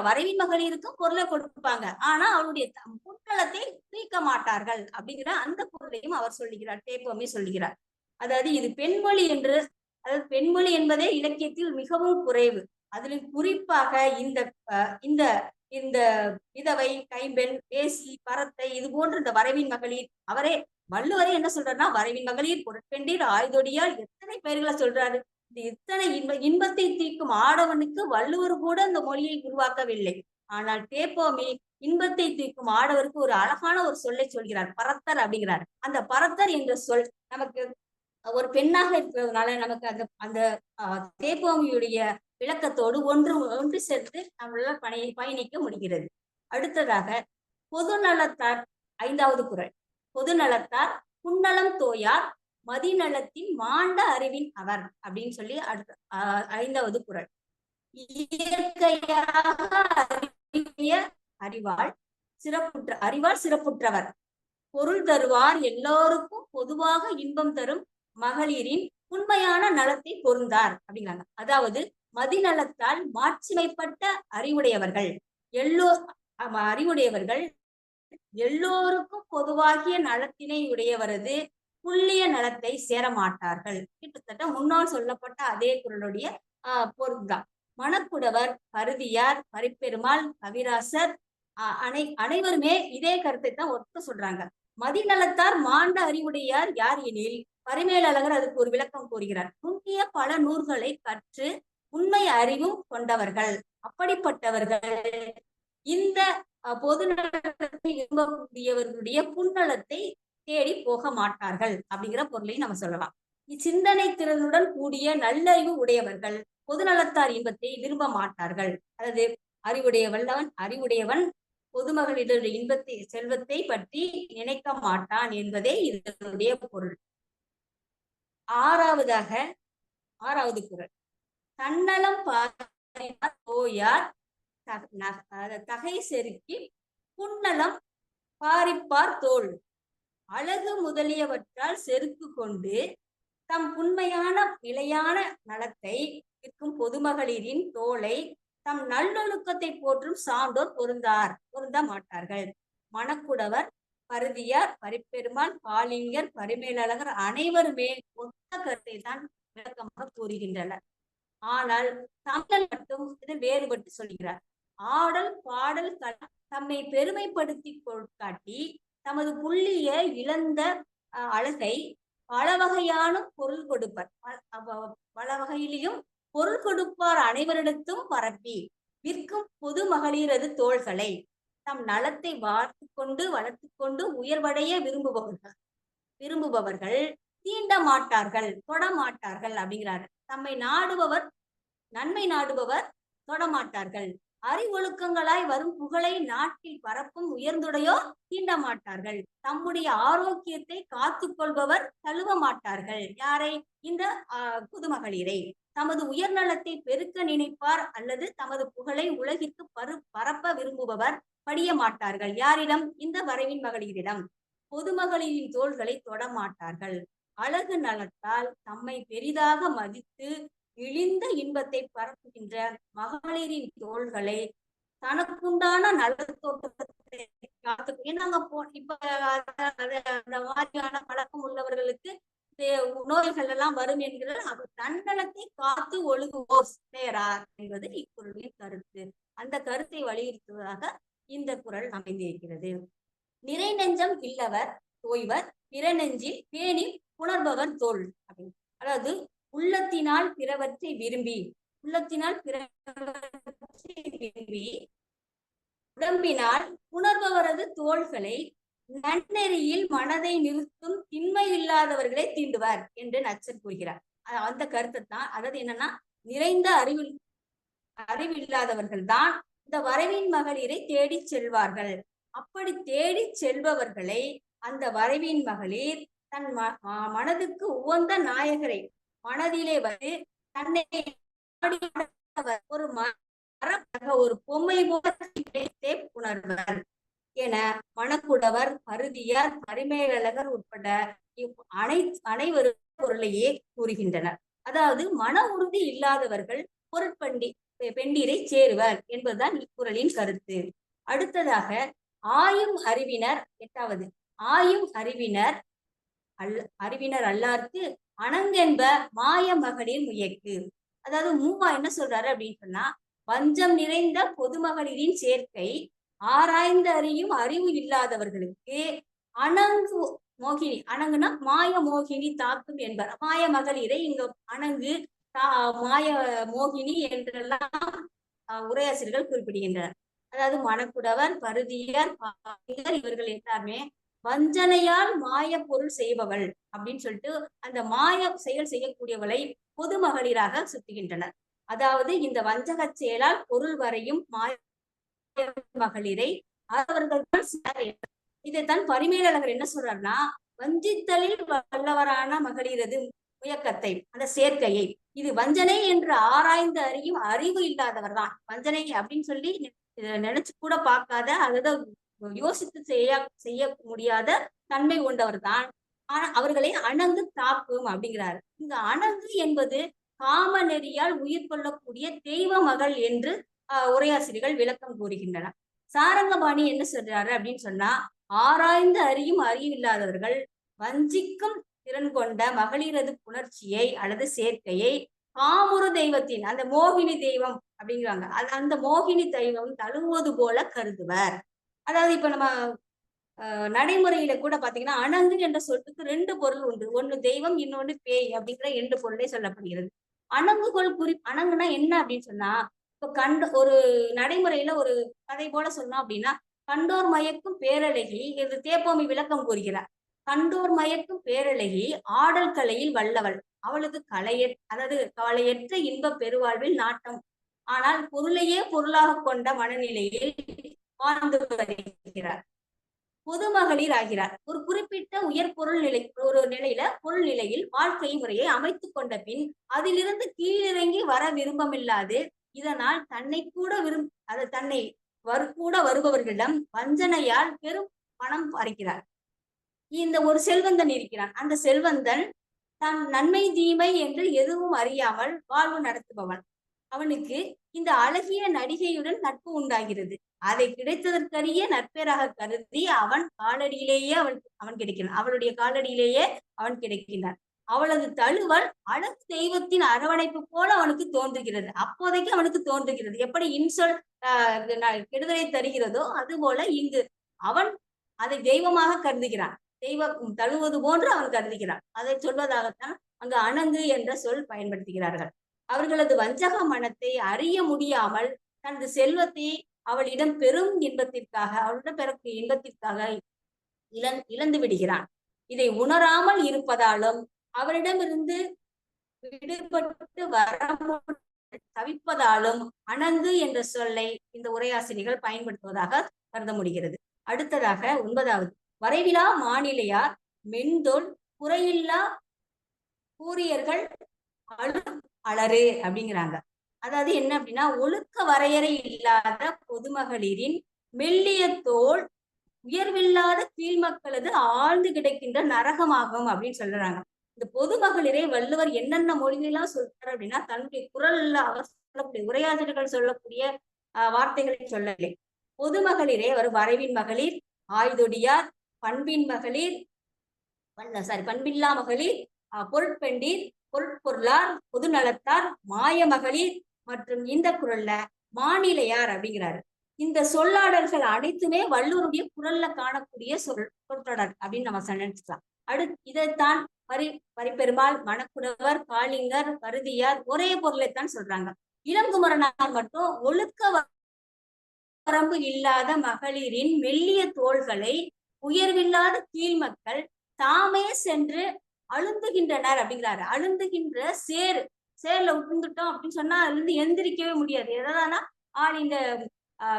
வரைவின் மகளிருக்கும் பொருளை கொடுப்பாங்க, ஆனா அவருடைய புன்னலத்தை தூக்க மாட்டார்கள் அப்படிங்கிற அந்த பொருளையும் அவர் சொல்லுகிறார், தேப்போமே சொல்லுகிறார். அதாவது இது பெண்மொழி என்று, அதாவது பெண்மொழி என்பதே இலக்கியத்தில் மிகவும் குறைவு. அதில் குறிப்பாக இந்த இந்த இந்த விதவை, கைம்பெண், பேசி, பரத்தை, இது போன்ற இந்த வரைவின் மகளிர், அவரே வள்ளுவரே என்ன சொல்றாருன்னா, வரைவின் மகளிர், பொருட்பெண்டீர், ஆய்தொடியால், எத்தனை பெயர்களை சொல்றாரு. இந்த இத்தனை இன்பத்தை தீர்க்கும் ஆடவனுக்கு வள்ளுவர் கூட அந்த மொழியை உருவாக்கவில்லை. ஆனால் தேப்போமே இன்பத்தை தீர்க்கும் ஆடவருக்கு ஒரு அழகான ஒரு சொல்லை சொல்கிறார், பரத்தர் அப்படிங்கிறார். அந்த பரத்தர் என்ற சொல் நமக்கு ஒரு பெண்ணாக இருக்கிறதுனால நமக்கு அந்த அந்த தேப்போமியுடைய விளக்கத்தோடு ஒன்று சேர்த்து நம்மளால் பயணிக்க முடிகிறது. அடுத்ததாக பொதுநலத்தார் 5வது குறள். பொதுநலத்தார் புன்னலம் தோயார் மதிநலத்தின் மாண்ட அறிவின் அவர் அப்படின்னு சொல்லி அடுத்த 5வது குறள். இயற்கையாக அறிவால் சிறப்புற்றவர், பொருள் தருவார், எல்லோருக்கும் பொதுவாக இன்பம் தரும் மகளிரின் உண்மையான நலத்தை பொருந்தார் அப்படிங்கிறாங்க. அதாவது மதிநலத்தால் மாட்சிமைப்பட்ட அறிவுடையவர்கள், அறிவுடையவர்கள் எல்லோருக்கும் பொதுவாகிய நலத்தினை உடையவரது புள்ளிய நலத்தை சேரமாட்டார்கள். கிட்டத்தட்ட முன்னால் சொல்லப்பட்ட அதே குறளுடைய பொருள்தான். மணக்குடவர், பருதியார், பரிப்பெருமாள், கவிராசர் அனைவருமே இதே கருத்தை தான் ஒத்த சொல்றாங்க. மதிநலத்தார் மாண்ட அறிவுடையார் யார் எனில், பரிமேலழகர் அதுக்கு ஒரு விளக்கம் கூறுகிறார். நுண்ணிய பல நூல்களை கற்று உண்மை அறிவும் கொண்டவர்கள், அப்படிப்பட்டவர்கள் இந்த பொது நலத்தை விரும்பக்கூடியவர்களுடைய புன்னலத்தை தேடி போக மாட்டார்கள் அப்படிங்கிற பொருளையும் நம்ம சொல்லலாம். இச்சிந்தனை திறனுடன் கூடிய நல்லறிவு உடையவர்கள் பொதுநலத்தார் இன்பத்தை விரும்ப மாட்டார்கள். அதாவது அறிவுடையவன் பொதுமகளிடைய இன்பத்தை, செல்வத்தை பற்றி நினைக்க மாட்டான் என்பதே இதனுடைய பொருள். 6வது குறள். தன்னலம் போயார் தகை செருக்கி புன்னலம் பாரிப்பார் தோல், அழகு முதலியவற்றால் செருக்கு கொண்டு தம் புண்மையான நிலையான நலத்தை விற்கும் பொதுமகளிரின் தோலை தம் நல்லொழுக்கத்தை போற்றும் சான்றோர் பொருந்த மாட்டார்கள். மணக்குடவர், பருதியார், பரிப்பெருமாள், பாலிங்கர், பரிமேலழகர் அனைவருமே ஒத்த கருத்தை தான் விளக்கமாக கூறுகின்றனர். ஆனால் தமிழர் மட்டும் இது வேறுபட்டு சொல்கிறார். ஆடல் பாடல் தம்மை பெருமைப்படுத்தி காட்டி தமது புள்ளிய இழந்த அழகை பல வகையான பொருள் கொடுப்பார், பல வகையிலும் பொருள் கொடுப்பார் அனைவரிடத்தும் பரப்பி விற்கும் பொது மகளிரது தோள்களை தம் நலத்தை வளர்த்து கொண்டு உயர்வடைய விரும்புபவர்கள் தீண்ட மாட்டார்கள், தொடமாட்டார்கள் அப்படிங்கிறாரு. தம்மை நன்மை நாடுபவர் தொடமாட்டார்கள். அறிவொழுக்கங்களாய் வரும் புகழை நாட்டில் பரப்பும் உயர்ந்துடையோர் தீண்ட மாட்டார்கள். தம்முடைய ஆரோக்கியத்தை காத்து கொள்பவர் தழுவ மாட்டார்கள். யாரை? இந்த புதுமகளிரை. தமது உயர்நலத்தை பெருக்க நினைப்பார் அல்லது தமது புகழை உலகிற்கு பரப்ப விரும்புபவர் படிய மாட்டார்கள். யாரிடம்? இந்த வரைவின் மகளிரிடம். பொதுமகளிரின் தோள்களை தொடமாட்டார்கள். அழகு நலத்தால் தம்மை பெரிதாக மதித்து இழிந்த இன்பத்தை பரப்புகின்ற மகளிரின் தோள்களை தனக்குண்டான நலத்தோட்டத்தை காத்து, இப்ப அந்த மாதிரியான பழக்கம் உள்ளவர்களுக்கு நோய்கள் எல்லாம் வரும் என்கிற அவர் தன்னலத்தை காத்து ஒழுகுவோர் நேரார் என்பது இக்குறளின் கருத்து. அந்த கருத்தை வலியுறுத்துவதாக இந்த குறள் அமைந்திருக்கிறது. நிறை நெஞ்சம் இல்லவர் தோய்வர், பிற நெஞ்சில் பேணி புணர்பவர் தோல் அப்படின்னு. அதாவது உள்ளத்தினால் பிறவற்றை விரும்பி உடம்பினால் உணர்பவரது தோள்களை நன்னெறியில் மனதை நிறுத்தும் திண்மை இல்லாதவர்களை தீண்டுவார் என்று நச்சர் கூறுகிறார். அந்த கருத்தை தான், அதாவது என்னன்னா, நிறைந்த அறிவில்லாதவர்கள் தான் இந்த வரைவின் மகளிரை தேடி செல்வார்கள். அப்படி தேடி செல்பவர்களை அந்த வரைவின் மகளிர் தன் மனதுக்கு உகந்த நாயகரை மனதிலே வந்து தன்னை ஒரு ஒரு பொம்மை போல உணர்வர் என மணக்குடவர், பருதியார், பரிமேலழகர் உட்பட அனைவரும் பொருளையே கூறுகின்றனர். அதாவது மன உறுதி இல்லாதவர்கள் பெண்டீரை சேருவர் என்பதுதான் இக்குறளின் கருத்து. அடுத்ததாக ஆயும் அறிவினர், 8வது, ஆயும் அறிவினர் அல்லார்க்கு அணங்கென்ப மாய மகளிர் முயக்கு. அதாவது மூவா என்ன சொல்றாரு அப்படின்னு சொன்னா, வஞ்சம் நிறைந்த பொதுமகளிரின் சேர்க்கை ஆராய்ந்து அறியும் அறிவு இல்லாதவர்களுக்கு அணங்கு மோகினி, அணங்குனா மாய மோகினி தாக்கும் என்பர். மாய மகளிரை இங்க அணங்கு, மாய மோகினி என்றெல்லாம் உரையாசிரியர்கள் குறிப்பிடுகின்றனர். அதாவது மணக்குடவர், பருதியர், இவர்கள் எல்லாமே வஞ்சனையால் மாய பொருள் செய்பவள் அப்படின்னு சொல்லிட்டு அந்த மாய செயல் செய்யக்கூடியவளை பொது மகளிராக சுட்டுகின்றனர். அதாவது இந்த வஞ்சக செயலால் பொருள் வரையும் மாய மகளிரை அவர்கள் இதைத்தான் பரிமேலழகர் என்ன சொல்றாருன்னா, வஞ்சித்தலில் வல்லவரான மகளிரது முயக்கத்தை, அந்த சேர்க்கையை, இது வஞ்சனை என்று ஆராய்ந்து அறியும் அறிவு இல்லாதவர் தான் வஞ்சனை அப்படின்னு சொல்லி நினைச்சு கூட பார்க்காத, அதாவது யோசித்து செய்ய முடியாத தன்மை கொண்டவர் தான். ஆனா அவர்களை அணங்கு தாக்கும் அப்படிங்கிறாரு. இங்க அணங்கு என்பது காம நெறியால் உயிர் கொள்ளக்கூடிய தெய்வ மகள் என்று உரையாசிரியர்கள் விளக்கம் கூறுகின்றனர். சாரங்கபாணி என்ன சொல்றாரு அப்படின்னு சொன்னா, ஆராய்ந்து அறியும் அறிவில்லாதவர்கள் வஞ்சிக்கும் திறன் கொண்ட மகளிரது புணர்ச்சியை அல்லது சேர்க்கையை காமுறு தெய்வத்தின், அந்த மோகினி தெய்வம் அப்படிங்கிறாங்க, அந்த மோகினி தெய்வம் தழுவுவது போல கருதுவர். அதாவது இப்ப நம்ம நடைமுறையில கூட பாத்தீங்கன்னா, அணங்கு என்ற சொல்லுக்கு 2 பொருள் உண்டு. ஒண்ணு தெய்வம், இன்னொன்னு பேய் அப்படிங்கிற 2 பொருளே சொல்லப்படுகிறது. அணங்குகோள் அணங்குனா என்ன அப்படின்னு சொன்னா, இப்ப ஒரு நடைமுறையில ஒரு கதை போல சொன்னோம் அப்படின்னா, கண்டோர் மயக்கும் பேரழகி என்று தேப்போமி விளக்கம் கூறுகிறார். கண்டோர் மயக்கும் பேரழகி ஆடல் கலையில் வல்லவள், அவளுக்கு அதாவது கலையற்ற இன்ப பெருவாழ்வில் நாட்டம், ஆனால் பொருளையே பொருளாக கொண்ட மனநிலையில் வாழ்ந்து வருகிறார். பொதுமகளிர் ஆகிறார். ஒரு குறிப்பிட்ட உயர் பொருள் நிலையில் வாழ்க்கை முறையை அமைத்துக் கொண்ட பின் அதிலிருந்து கீழிறங்கி வர விரும்பமில்லாது, இதனால் தன்னை கூட வருபவர்களிடம் வஞ்சனையால் பெரும் பணம் பறிக்கிறார். இந்த ஒரு செல்வந்தன் இருக்கிறான். அந்த செல்வந்தன் தன் நன்மை தீமை என்று எதுவும் அறியாமல் வாழ்வு நடத்துபவன். அவனுக்கு இந்த அழகிய நடிகையுடன் நட்பு உண்டாகிறது. அதை கிடைத்ததற்கரிய நட்பேராக கருதி அவன் காலடியிலேயே அவன் கிடைக்கிறான். அவளுடைய காலடியிலேயே அவன் கிடைக்கின்றான். அவளது தழுவல் அழகு தெய்வத்தின் அரவணைப்பு போல அவனுக்கு தோன்றுகிறது. அப்போதைக்கு அவனுக்கு தோன்றுகிறது. எப்படி இன்சொல் கெடுதலை தருகிறதோ அது போல இங்கு அவன் அதை தெய்வமாக கருதுகிறான். தெய்வம் தழுவது போன்று அவன் கருதுகிறான். அதை சொல்வதாகத்தான் அங்கு அணங்கு என்ற சொல் பயன்படுத்துகிறார்கள். அவர்களது வஞ்சக மனத்தை அறிய முடியாமல் தனது செல்வத்தை அவளிடம் பெரும் இன்பத்திற்காக, அவளிடம் பெறக்கூடிய இன்பத்திற்காக இழந்து விடுகிறான். இதை உணராமல் இருப்பதாலும் அவரிடமிருந்து விடுபட்டு வர தவிப்பதாலும் அணங்கு என்ற சொல்லை இந்த உரையாசிரியர்கள் பயன்படுத்துவதாக கருத முடிகிறது. அடுத்ததாக 9வது, வரைவிலா மாநிலையார் மென்தோல் குறையில்லா கூறியர்கள் அலறு அப்படிங்கிறாங்க. அதாவது என்ன அப்படின்னா, ஒழுக்க வரையறை இல்லாத பொதுமகளிரின் மெல்லிய தோல் உயர்வில்லாத கீழ்மக்களது ஆழ்ந்து கிடைக்கின்ற நரகமாகும் அப்படின்னு சொல்றாங்க. இந்த பொதுமகளிரை வள்ளுவர் என்னென்ன மொழிகளெல்லாம் சொல்றாரு அப்படின்னா, தன்னுடைய குரல்ல அவர் சொல்லக்கூடிய உரையாசிரியர்கள் சொல்லக்கூடிய வார்த்தைகளை சொல்லலை. பொதுமகளிரே அவர் வரைவின் மகளிர், ஆய்தொடியார், பண்பில்லா மகளிர், பொருட்பெண்டீர், பொருட்பொருளார், பொது நலத்தார், மாய மகளிர் மற்றும் இந்த குரல்ல மாநிலையார் அப்படிங்கிறாரு. இந்த சொல்லாடல்கள் அனைத்துமே வள்ளுவருடைய குரல்ல காணக்கூடிய சொற்றொடர் அப்படின்னு நம்ம நினைச்சுக்கலாம். இதைத்தான் பரிபெருமாள், மணக்குடவர், காளிங்கர், பருதியார் ஒரே பொருளைத்தான் சொல்றாங்க. இளங்குமரனார் மட்டும் ஒழுக்க வரம்பு இல்லாத மகளிரின் மெல்லிய தோள்களை உயர்வில்லாத கீழ்மக்கள் தாமே சென்று அழுந்துகின்றனர் அப்படிங்கிறாரு. அழுந்துகின்ற சேர்ல உட்ந்துட்டோம் அப்படின்னு சொன்னா அதுல இருந்து எந்திரிக்கவே முடியாது. எதானா இந்த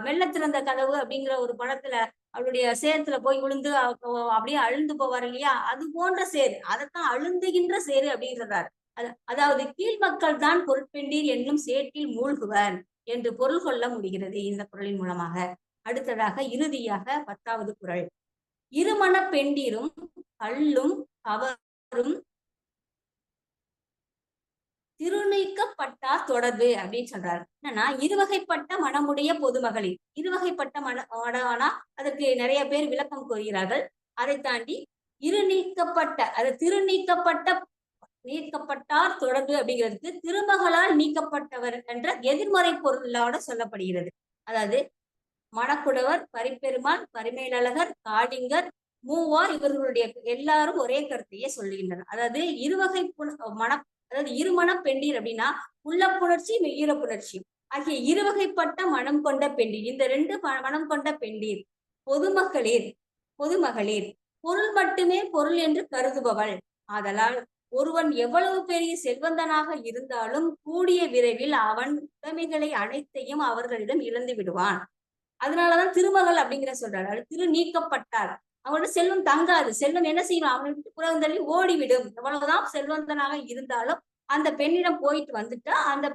மெல்ல திறந்த கதவு அப்படிங்கிற ஒரு படத்துல அவளுடைய சேத்துல போய் விழுந்து அப்படியே அழுந்து போவார் இல்லையா, அது போன்ற சேரு, அதைத்தான் அழுந்துகின்ற சேரு அப்படின்னு சொல்றாரு. அதாவது கீழ் மக்கள் தான் பொருட்பெண்டீர் என்னும் சேற்றில் மூழ்குவர் என்று பொருள் கொள்ள முடிகிறது இந்த குறளின் மூலமாக. அடுத்ததாக இறுதியாக 10வது குறள். இருமண பெண்டீரும் கள்ளும் கவரும் திருநீக்கப்பட்டார் தொடர்பு அப்படின்னு சொல்றாரு. என்னன்னா, இருவகைப்பட்ட மனமுடைய பொதுமகளிர், இருவகைப்பட்ட மனமானா அதற்கு நிறைய பேர் விளக்கம் கூறுகிறார்கள். அதை தாண்டி நீக்கப்பட்டார் தொடர்பு அப்படிங்கிறதுக்கு திருமகளால் நீக்கப்பட்டவர் என்ற எதிர்மறை பொருளோட சொல்லப்படுகிறது. அதாவது மணக்குடவர், பரிப்பெருமாள், பரிமேலழகர், காடிங்கர், மூவார் இவர்களுடைய எல்லாரும் ஒரே கருத்தையே சொல்லுகின்றனர். அதாவது அதாவது இருமண பெண்டீர் அப்படின்னா உள்ளப்புணர்ச்சி ஈரப்புணர்ச்சி ஆகிய இருவகைப்பட்ட மனம் கொண்ட பெண்டீர். இந்த 2 மனம் கொண்ட பெண்டீர் பொதுமகளிர் பொருள் மட்டுமே பொருள் என்று கருதுபவள். ஆதலால் ஒருவன் எவ்வளவு பெரிய செல்வந்தனாக இருந்தாலும் கூடிய விரைவில் அவன் உடைமைகளை அனைத்தையும் அவர்களிடம் இழந்து விடுவான். அதனாலதான் திருமகள் அப்படிங்கிற சொல்றாரு. திரு நீக்கப்பட்டார், அவனோட செல்வம் தங்காது. செல்வம் என்ன செய்யும், அவனை விட்டு புறம் தள்ளி ஓடிவிடும். எவ்வளவுதான் செல்வந்தனாக இருந்தாலும் அந்த பெண்ணிடம் போயிட்டு வந்துட்டா அந்த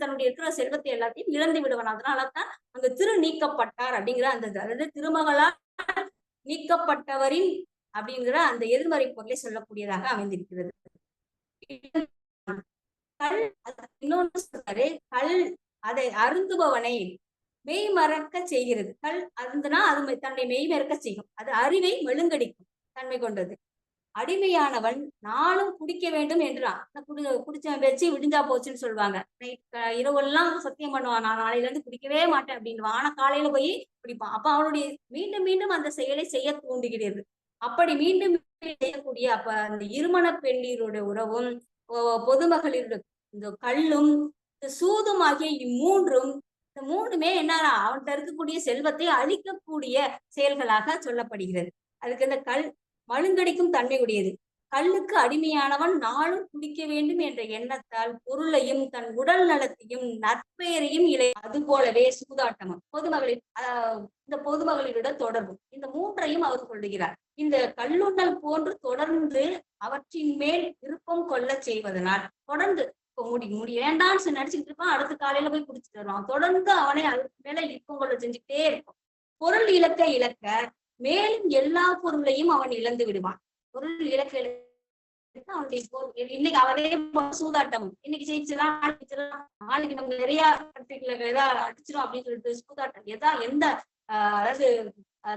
தன்னுடைய இருக்கிற செல்வத்தை எல்லாத்தையும் இழந்து விடுவான். அதனாலதான் அங்க திரு நீக்கப்பட்டார் அப்படிங்கிற அந்த, அதாவது திருமகளால் நீக்கப்பட்டவரின் அப்படிங்கிற அந்த எதிர்மறை பொருளை சொல்லக்கூடியதாக அமைந்திருக்கிறது. இன்னொன்று சொல்றாரு, கல் அதை அருந்துபவனை மெய் மறக்க செய்கிறது. கல் அருந்துனா அது தன்னை மெய் மறக்க செய்யும். அது அறிவை மெழுங்கடிக்கும் தன்மை கொண்டது. அடிமையானவன் நாளும் குடிக்க வேண்டும் என்றான். குடிச்சவன் வச்சு விடிஞ்சா போச்சுன்னு சொல்லுவாங்க. இரவெல்லாம் சத்தியம் பண்ணுவான், நான் நாளையில இருந்து குடிக்கவே மாட்டேன் அப்படின்னு. ஆனா காலையில போய் குடிப்பான். அப்ப அவனுடைய மீண்டும் மீண்டும் அந்த செயலை செய்ய தூண்டுகிறது. அப்படி மீண்டும் செய்யக்கூடிய அப்ப அந்த இருமண பெண்டீரோட உறவும் பொதுமகளிரோட இந்த கல்லும் இந்த சூதும் ஆகிய இந்த மூன்றுமே என்னன்னா அவன்கிட்ட இருக்கக்கூடிய செல்வத்தை அழிக்கக்கூடிய செயல்களாக சொல்லப்படுகிறது. அதுக்கு இந்த கல் மழுங்கடிக்கும் தன்மை உடையது. கல்லுக்கு அடிமையானவன் நாளும் குடிக்க வேண்டும் என்ற எண்ணத்தால் பொருளையும் தன் உடல் நலத்தையும் நற்பெயரையும் அது போலவே சூதாட்டமும் இந்த பொதுமகளிரோட தொடர்பும், இந்த மூன்றையும் அவர் சொல்லுகிறார். இந்த கல்லுண்ணல் போன்று தொடர்ந்து அவற்றின் மேல் விருப்பம் கொள்ள செய்வதனால் தொடர்ந்து முடி வேண்டான்னு நடிச்சுக்கிட்டு இருப்பான். அடுத்த காலையில போய் குடிச்சிட்டு வருவான். தொடர்ந்து அவனை அதுக்கு மேல விருப்பம் கொள்ள செஞ்சுட்டே இருக்கும். பொருள் இழக்க மேலும் எல்லா பொருளையும் அவன் இழந்து விடுவான். பொருள் இழக்க அவனுடைய இன்னைக்கு அவரே சூதாட்டம், இன்னைக்கு ஜெயிச்சுலாம் நாளைக்கு நம்ம நிறைய ஏதாவது அடிச்சிடும் அப்படின்னு சொல்லிட்டு சூதாட்டம் எந்த அதாவது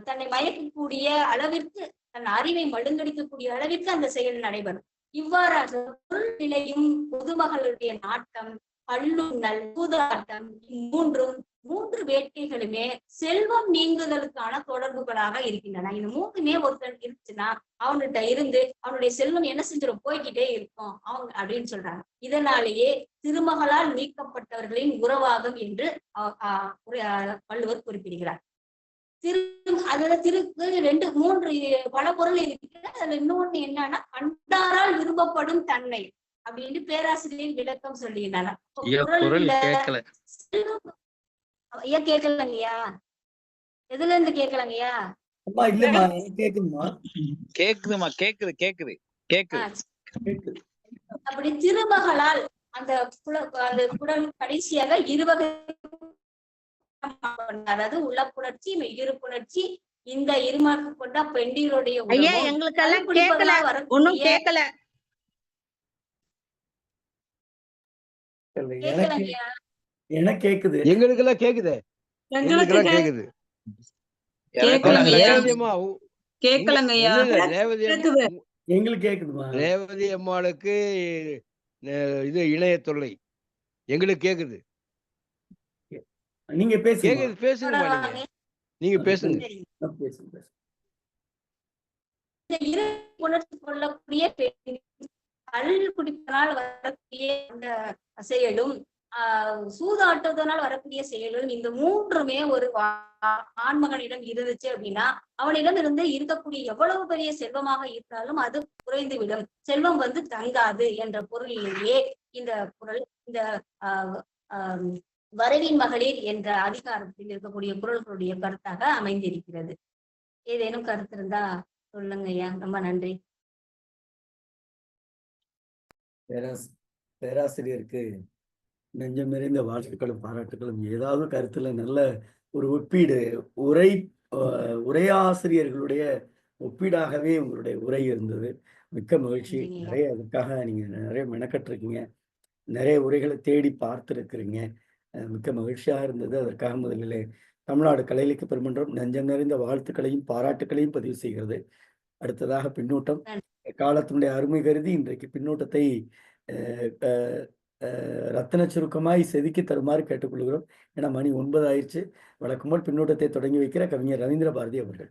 தன்னை மயக்கக்கூடிய அளவிற்கு, தன் அறிவை மழுங்கடிக்கக்கூடிய அளவிற்கு அந்த செயல் நடைபெறும். இவ்வாறாக பொருள் நிலையும் பொதுமகளுடைய நாட்டம், கல்லுண்ணல், சூதாட்டம் மூன்று வேட்கைகளுமே செல்வம் நீங்குதலுக்கான தொடர்புகளாக இருக்கின்றன. இந்த மூணுமே ஒருத்தன் இருந்துச்சுன்னா அவன்கிட்ட இருந்து அவனுடைய செல்வம் என்ன செஞ்சிடும், போய்கிட்டே இருக்கும் அவங்க அப்படின்னு சொல்றாங்க. இதனாலேயே திருமகளால் நீக்கப்பட்டவர்களின் உறவாகும் என்று வள்ளுவர் குறிப்பிடுகிறார். அதுல மூன்று பல பொருள் இருக்கு. அதுல இன்னொன்னு என்னன்னா கண்டாரால் விரும்பப்படும் தன்மை அப்படின்னு பேராசிரியர் விளக்கம் சொல்லுகிறார். ஐயா கேட்கலங்கய்யா, எதுல இருந்து கேட்கலங்கய்யா? அப்படி திருமகளால் அந்த குடல் கடைசியாக இருவகை, அதாவது உள்ள புணர்ச்சி மெய்யிரு புணர்ச்சி, இந்த இருமாக்கு கொண்ட பெண்டீருடைய எனக்கு கேக்குது, எங்களுக்கெல்லாம் கேக்குது, எங்களுக்கு கேக்குதுமா. ரேவதி அம்மாளுக்கு இது இணைய தொல்லை, எங்களுக்கு கேக்குது. நீங்க பேசுங்க, நீங்க பேசுங்க. உணர்ச்சி கொள்ளக்கூடிய கல் குடிப்பதனால் வரக்கூடிய அந்த செயலும் சூதாட்டுவதனால் வரக்கூடிய செயலும், இந்த மூன்றுமே ஒரு ஆண்மகனிடம் இருந்துச்சு அப்படின்னா அவனிடம் இருந்து இருக்கக்கூடிய எவ்வளவு பெரிய செல்வமாக இருந்தாலும் அது குறைந்து விடும், செல்வம் தங்காது என்ற பொருளிலேயே இந்த குறள் இந்த வரவின் மகளிர் என்ற அதிகாரத்தில் இருக்கக்கூடிய குறள்களுடைய கருத்தாக அமைந்திருக்கிறது. ஏதேனும் கருத்து இருந்தா சொல்லுங்க ஐயா. ரொம்ப நன்றி. பேராசிரியருக்கு நெஞ்சம் நிறைந்த வாழ்த்துக்களும் பாராட்டுகளும். ஏதாவது கருத்துல நல்ல ஒரு ஒப்பீடு, உரையாசிரியர்களுடைய ஒப்பீடாகவே உங்களுடைய உரை இருந்தது. மிக்க மகிழ்ச்சி. நிறைய அதுக்காக நீங்க நிறைய மெனக்கட்டிருக்கீங்க, நிறைய உரைகளை தேடி பார்த்திருக்கிறீங்க. மிக்க மகிழ்ச்சியாக இருந்தது. அதற்காக முதலிலே தமிழ்நாடு கலை இலக்கிய பெருமன்றம் நெஞ்சம் நிறைந்த வாழ்த்துக்களையும் பாராட்டுகளையும் பதிவு செய்கிறது. அடுத்ததாக பின்னூட்டம். காலத்தினுடைய அருமை கருதி இன்றைக்கு பின்னூட்டத்தை ரத்தின சுருக்கமாய் செதுக்கி தருமாறு கேட்டுக்கொள்கிறோம். ஏன்னா மணி 9 ஆயிடுச்சு. வழக்கம் போல் பின்னூட்டத்தை தொடங்கி வைக்கிற கவிஞர் ரவீந்திர பாரதி அவர்கள்.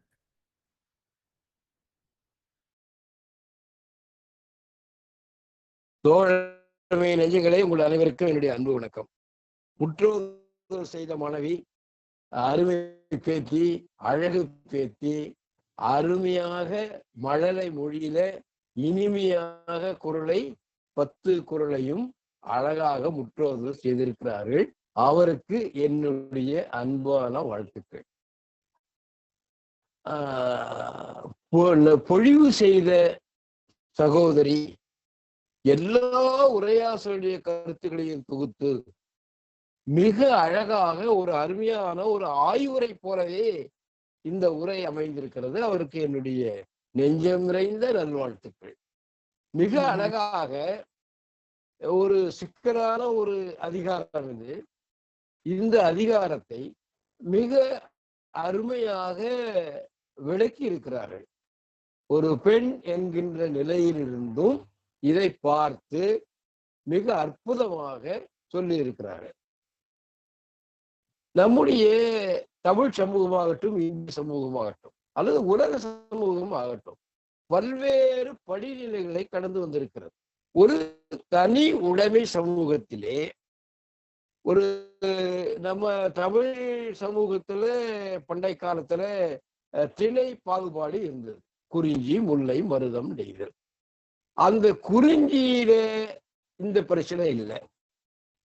தோழமை நெஞ்சங்களே, உங்கள் அனைவருக்கும் என்னுடைய அன்பு வணக்கம். முற்றோதல் செய்த மனைவி, அருமை பேத்தி, அழகு பேத்தி, அருமையாக மழலை மொழியில இனிமையாக குரலை 10 குரலையும் அழகாக முற்றோதல் செய்திருக்கிறார்கள். அவருக்கு என்னுடைய அன்பான வாழ்த்துக்கள். பொழிவு செய்த சகோதரி எல்லா உரையாசிரியருடைய கருத்துக்களையும் தொகுத்து மிக அழகாக ஒரு அருமையான ஒரு ஆய்வுரை போலவே இந்த உரை அமைந்திருக்கிறது. அவருக்கு என்னுடைய நெஞ்சம் நிறைந்த நல்வாழ்த்துக்கள். மிக அழகாக ஒரு சிக்கலான ஒரு அதிகாரம் இது. இந்த அதிகாரத்தை மிக அருமையாக விளக்கி இருக்கிறார்கள். ஒரு பெண் என்கின்ற நிலையிலிருந்தும் இதை பார்த்து மிக அற்புதமாக சொல்லி இருக்கிறார்கள். நம்முடைய தமிழ் சமூகமாகட்டும், இந்திய சமூகமாகட்டும், அல்லது உலக சமூகம் ஆகட்டும், பல்வேறு படிநிலைகளை கடந்து வந்திருக்கிறது. ஒரு தனி உடைமை சமூகத்திலே ஒரு நம்ம தமிழ் சமூகத்துல பண்டை காலத்துல திணை பாகுபாடு இருந்தது. குறிஞ்சி, முல்லை, மருதம், நெய்தல். அந்த குறிஞ்சியில இந்த பிரச்சனை இல்லை,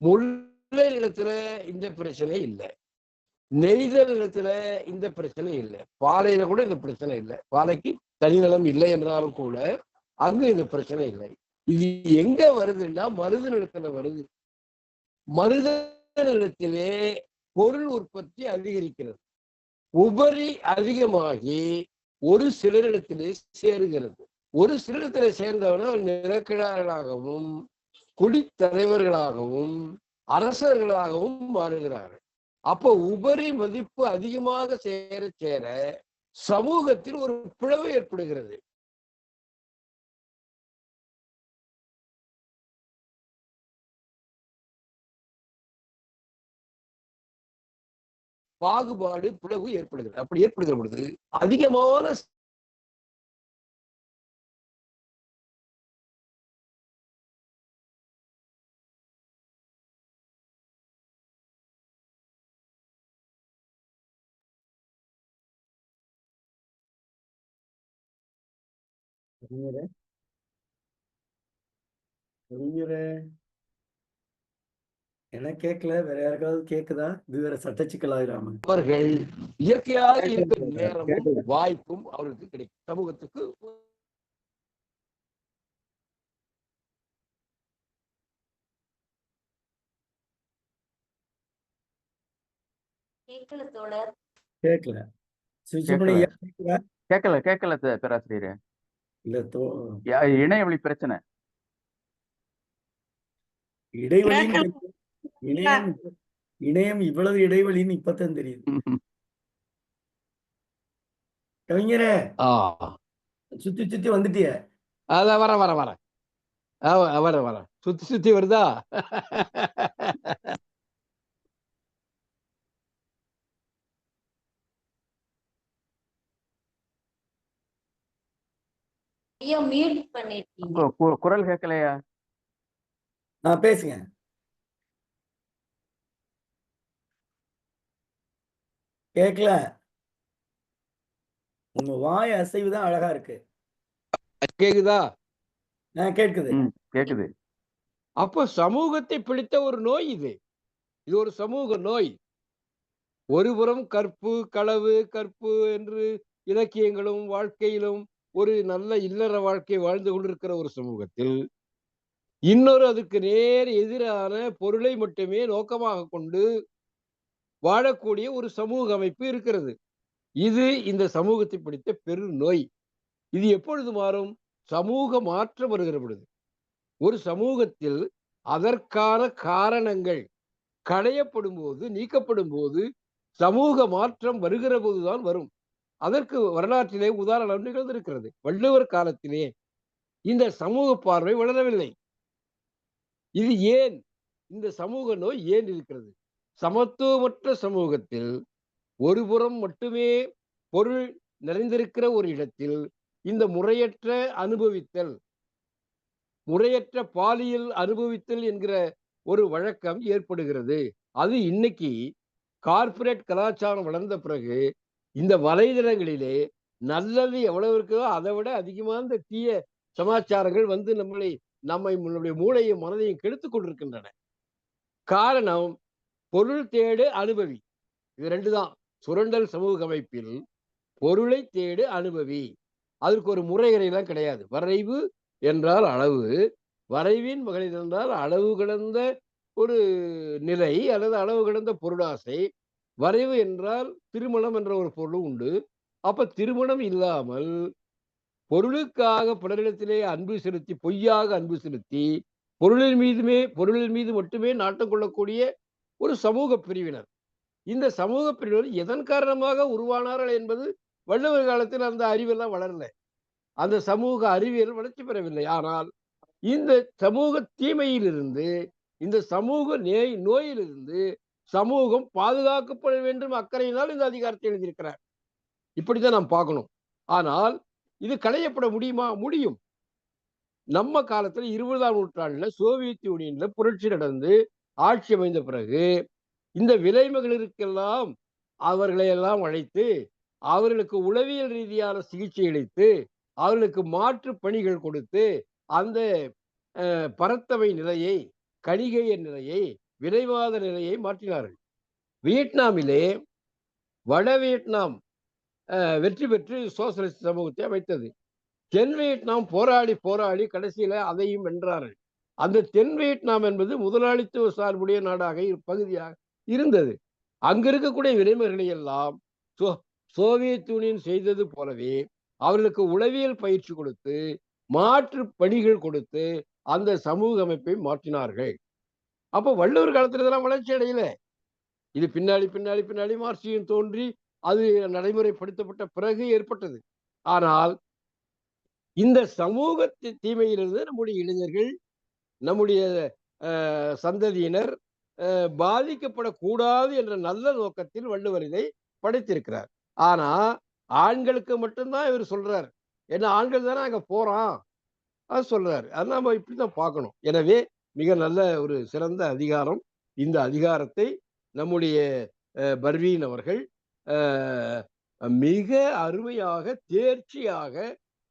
முல்லை நிலத்துல இந்த பிரச்சனை இல்லை, நெய்தல் நிலத்துல இந்த பிரச்சனை இல்லை, பாலையில கூட இந்த பிரச்சனை இல்லை. பாலைக்கு தனிநலம் இல்லை என்றாலும் கூட அங்கு இந்த பிரச்சனை இல்லை. இது எங்க வருதுன்னா மருத நிலத்துல வருது. மருத நிலத்திலே பொருள் உற்பத்தி அதிகரிக்கிறது. உபரி அதிகமாகி ஒரு சிலரிடத்திலே சேருகிறது. ஒரு சிலரிடத்திலே சேர்ந்தவர்கள் நிலக்கிழார்களாகவும் குடித்தலைவர்களாகவும் அரசர்களாகவும் மாறுகிறார்கள். அப்போ உபரி மதிப்பு அதிகமாக சேர சேர சமூகத்தில் ஒரு பிளவு ஏற்படுகிறது. பாகுபாடு, பிளவு ஏற்படுகிறது. அப்படி ஏற்படுகிற பொழுது அதிகமான எனக்கு கேட்கல, வேற யாருக்காவது கேக்குதா? இது வேற சட்டச்சிக்கலாயிராம. அவர்கள் இயற்கையாக இருக்கிற நேரமும் வாய்ப்பும் அவருக்கு கிடைக்கும். சமூகத்துக்கு கேட்கல தோழர். கேட்கல. கேட்கல பேராசிரியரே. இல்ல இணையவழி பிரச்சனை. இணையம் இவ்வளவு இடைவெளின்னு இப்பதான் தெரியுது. கவிஞரே, சுத்தி சுத்தி வந்துட்டிய. அதான் வர சுத்தி வருதா? குரல் கேட்கலையா? நான் பேசுங்க. கேட்கல. உங்க வாய் அசைவுதான் அழகா இருக்கு. கேக்குதா? கேக்குது. கேக்குது. அப்போ சமூகத்தை பிடித்த ஒரு நோய் இது. இது ஒரு சமூக நோய். ஒருபுறம் கற்பு, களவு, கற்பு என்று இலக்கியங்களும் வாழ்க்கையிலும் ஒரு நல்ல இல்லற வாழ்க்கை வாழ்ந்து கொண்டிருக்கிற ஒரு சமூகத்தில், இன்னொரு அதுக்கு நேர் எதிரான பொருளை மட்டுமே நோக்கமாக கொண்டு வாழக்கூடிய ஒரு சமூக அமைப்பு இருக்கிறது. இது இந்த சமூகத்தை பிடித்த பெரு நோய். இது எப்பொழுது மாறும்? சமூக மாற்றம் வருகிற பொழுது. ஒரு சமூகத்தில் அதற்கான காரணங்கள் களையப்படும்போது, நீக்கப்படும்போது, சமூக மாற்றம் வருகிற போதுதான் வரும். அதற்கு வரலாற்றிலே உதாரணம் நிகழ்ந்திருக்கிறது. வள்ளுவர் காலத்திலே இந்த சமூக பார்வை வளரவில்லை. இது ஏன்? இந்த சமூக நோய் ஏன் இருக்கிறது? சமத்துவமற்ற சமூகத்தில் ஒருபுறம் மட்டுமே பொருள் நிறைந்திருக்கிற ஒரு இடத்தில் இந்த முறையற்ற அனுபவித்தல், முறையற்ற பாலியல் அனுபவித்தல் என்கிற ஒரு வழக்கம் ஏற்படுகிறது. அது இன்னைக்கு கார்ப்பரேட் கலாச்சாரம் வளர்ந்த பிறகு இந்த வலைதளங்களிலே நல்லது எவ்வளவு இருக்கோ அதை விட அதிகமான இந்த தீய சமாச்சாரங்கள் வந்து நம்முடைய மூளையும் மனதையும் கெடுத்துக் கொண்டிருக்கின்றன. காரணம், பொருள் தேடு அனுபவி. இது ரெண்டு தான். சுரண்டல் சமூக அமைப்பில் பொருளை தேடு அனுபவி. அதற்கு ஒரு முறையறையெல்லாம் கிடையாது. வரைவு என்றால் அளவு, வரைவின் மகளிர் என்றால் அளவு கடந்த ஒரு நிலை அல்லது அளவு கடந்த பொருளாசை. வரைவு என்றால் திருமணம் என்ற ஒரு பொருளும் உண்டு. அப்ப திருமணம் இல்லாமல் பொருளுக்காக பிறரிடத்திலே அன்பு செலுத்தி, பொய்யாக அன்பு செலுத்தி, பொருளின் மீது மட்டுமே நாட்டம் கொள்ளக்கூடிய ஒரு சமூக பிரிவினர். இந்த சமூக பிரிவினர் எதன் காரணமாக உருவானார்கள் என்பது வள்ளுவர் காலத்தில் அந்த அறிவெல்லாம் வளரல. அந்த சமூக அறிவியல் வளர்ச்சி பெறவில்லை. ஆனால் இந்த சமூக தீமையிலிருந்து, இந்த சமூக நோயிலிருந்து சமூகம் பாதுகாக்கப்பட வேண்டும் அக்கறையினால் இந்த அதிகாரத்தை எழுதியிருக்கிறார். இப்படித்தான் நாம் பார்க்கணும். ஆனால் இது களையப்பட முடியுமா? முடியும். நம்ம காலத்துல 20ஆம் நூற்றாண்டுல சோவியத் யூனியன்ல புரட்சி நடந்து ஆட்சி அமைந்த பிறகு இந்த விலைமகளிருக்கெல்லாம் அவர்களை எல்லாம் அழைத்து அவர்களுக்கு உளவியல் ரீதியான சிகிச்சை அளித்து அவர்களுக்கு மாற்று பணிகள் கொடுத்து அந்த பரத்தவை நிலையை, கணிகைய நிலையை, விரைவாத நிலையை மாற்றினார்கள். வியட்நாமிலே வட வியட்நாம் வெற்றி பெற்று சோசலிஸ்ட் சமூகத்தை அமைத்தது. தென் வியட்நாம் போராடி கடைசியில அதையும் வென்றார்கள். அந்த தென் வியட்நாம் என்பது முதலாளித்துவ சார்புடைய நாடாக பகுதியாக இருந்தது. அங்க இருக்கக்கூடிய விலைமகளை எல்லாம் சோவியத் யூனியன் செய்தது போலவே அவர்களுக்கு உளவியல் பயிற்சி கொடுத்து மாற்று பணிகள் கொடுத்து அந்த சமூக அமைப்பை மாற்றினார்கள். அப்ப வள்ளுவர் காலத்துல இதெல்லாம் வளர்ச்சி அடையல. இது பின்னாடி மார்க்சியம் தோன்றி அது நடைமுறைப்படுத்தப்பட்ட பிறகு ஏற்பட்டது. ஆனால் இந்த சமூக தீமையிலிருந்து நம்முடைய இளைஞர்கள், நம்முடைய சந்ததியினர் பாதிக்கப்படக்கூடாது என்ற நல்ல நோக்கத்தில் வள்ளுவர் இதை படைத்திருக்கிறார். ஆனா ஆண்களுக்கு மட்டும்தான் இவர் சொல்றார். ஏன்னா ஆண்கள் தானே அங்க போறான் அது சொல்றாரு. அது நம்ம இப்படிதான் பார்க்கணும். எனவே மிக நல்ல ஒரு சிறந்த அதிகாரம். இந்த அதிகாரத்தை நம்முடைய பர்வீன் அவர்கள் மிக அருமையாக தேர்ச்சியாக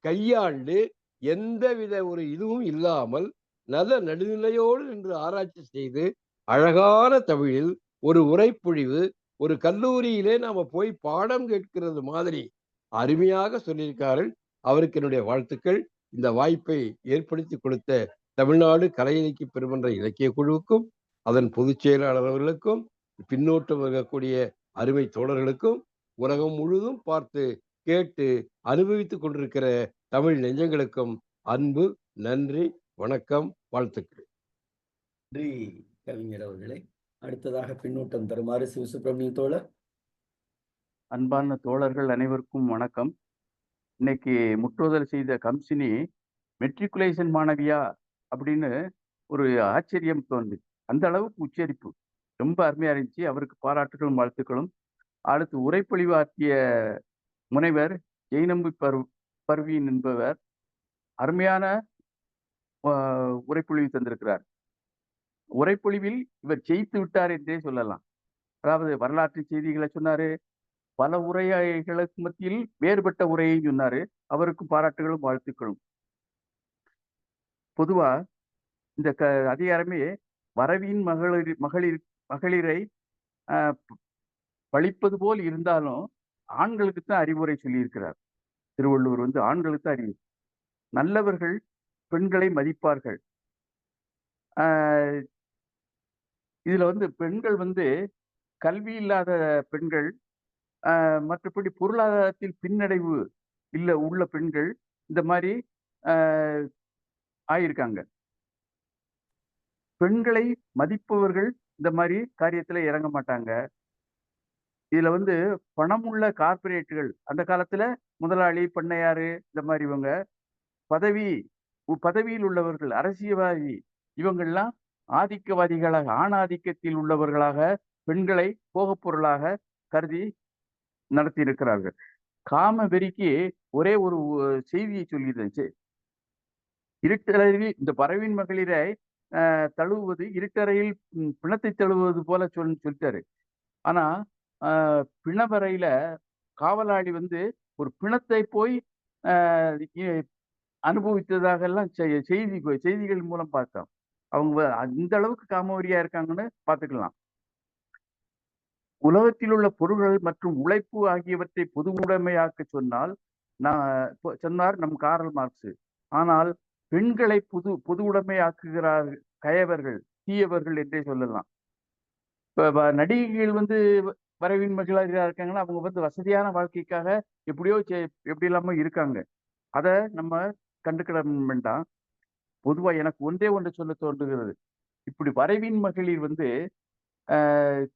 கையாண்டு எந்தவித ஒரு இதுவும் இல்லாமல் நல்ல நடுநிலையோடு நின்று ஆராய்ச்சி செய்து அழகான தமிழில் ஒரு உரைப்பொழிவு, ஒரு கல்லூரியிலே நாம போய் பாடம் கேட்கிறது மாதிரி அருமையாக சொல்லியிருக்கார்கள். அவருக்கு என்னுடைய வாழ்த்துக்கள். இந்த வாய்ப்பை ஏற்படுத்தி கொடுத்த தமிழ்நாடு கலை இலக்கிய பெருமன்ற இலக்கிய குழுவுக்கும் அதன் பொதுச் செயலாளர் அவர்களுக்கும் பின்னோட்டம் இருக்கக்கூடிய அருமை தோழர்களுக்கும் உலகம் முழுதும் பார்த்து கேட்டு அனுபவித்துக் கொண்டிருக்கிற தமிழ் நெஞ்சங்களுக்கும் அன்பு, நன்றி, வணக்கம், வாழ்த்துக்கள். நன்றி கவிஞர் அவர்களே. அடுத்ததாக பின்னூட்டம் தருமாறு சிவசுப்பிரமணிய தோழர். அன்பான தோழர்கள் அனைவருக்கும் வணக்கம். இன்னைக்கு முற்றுதல் செய்த கம்சினி மெட்ரிகுலேஷன் மாணவியா அப்படின்னு ஒரு ஆச்சரியம் தோன்றி, அந்த அளவுக்கு உச்சரிப்பு ரொம்ப அருமையா இருந்துச்சு. அவருக்கு பாராட்டுகளும் வாழ்த்துக்களும். அடுத்து உரைப்பொழிவு ஆற்றிய முனைவர் ஜெய்நம்பி பர்வீன் என்பவர் அருமையான உரைப்பொழிவு தந்திருக்கிறார். உரைப்பொழிவில் இவர் ஜெயித்து விட்டார் என்றே சொல்லலாம். அதாவது வரலாற்று செய்திகளை சொன்னாரு, பல உரைகளுக்கு மத்தியில் வேறுபட்ட உரையை சொன்னாரு. அவருக்கு பாராட்டுகளும் வாழ்த்துக்களும். பொதுவா இந்த அதிகாரமே வரவின் மகளிர் மகளிரை பழிப்பது போல் இருந்தாலும் ஆண்களுக்கு தான் அறிவுரை சொல்லியிருக்கிறார். திருவள்ளுவர் வந்து ஆண்களுக்கு தான் அறிவு. நல்லவர்கள் பெண்களை மதிப்பார்கள். இதுல வந்து பெண்கள் வந்து கல்வி இல்லாத பெண்கள், மற்றபடி பொருளாதாரத்தில் பின்னடைவு உள்ள பெண்கள் இந்த மாதிரி ஆயிருக்காங்க. பெண்களை மதிப்பவர்கள் இந்த மாதிரி காரியத்துல இறங்க மாட்டாங்க. இதுல வந்து பணமுள்ள கார்ப்பரேட்டுகள், அந்த காலத்துல முதலாளி, பண்ணையாரு இந்த மாதிரி இவங்க பதவியில் உள்ளவர்கள், அரசியல்வாதி, இவங்கெல்லாம் ஆதிக்கவாதிகளாக, ஆணாதிக்கத்தில் உள்ளவர்களாக பெண்களை போகப் பொருளாக கருதி நடத்தி இருக்கிறார்கள். காம வெறிக்கு ஒரே ஒரு செய்தியை சொல்லியிருந்துச்சு. இருட்டறையில் இந்த பறவையின் மகளிரை தழுவுவது இருட்டறையில் பிணத்தை தழுவுவது போல சொல்லிட்டாரு. ஆனா பிணவரையில காவலாளி வந்து ஒரு பிணத்தை போய் அனுபவித்ததாக எல்லாம் செய்திகள் மூலம் பார்த்தோம். அவங்க இந்த அளவுக்கு காமவெறியா இருக்காங்கன்னு பார்த்துக்கலாம். உலகத்தில் உள்ள பொருள்கள் மற்றும் உழைப்பு ஆகியவற்றை பொது உடைமையாக்க சொன்னார் நம் காரல் மார்க்ஸ். ஆனால் பெண்களை பொது உடைமையாக்குகிறார் கயவர்கள், தீயவர்கள் என்றே சொல்லலாம். இப்ப நடிகைகள் வந்து வரவின் மகிழாக இருக்காங்கன்னா அவங்க வந்து வசதியான வாழ்க்கைக்காக எப்படி இல்லாம இருக்காங்க. அதை நம்ம கண்டுக்கிட வேண்டாம். பொதுவா எனக்கு ஒன்று சொல்ல தோன்றுகிறது. இப்படி வரைவின் மகளிர் வந்து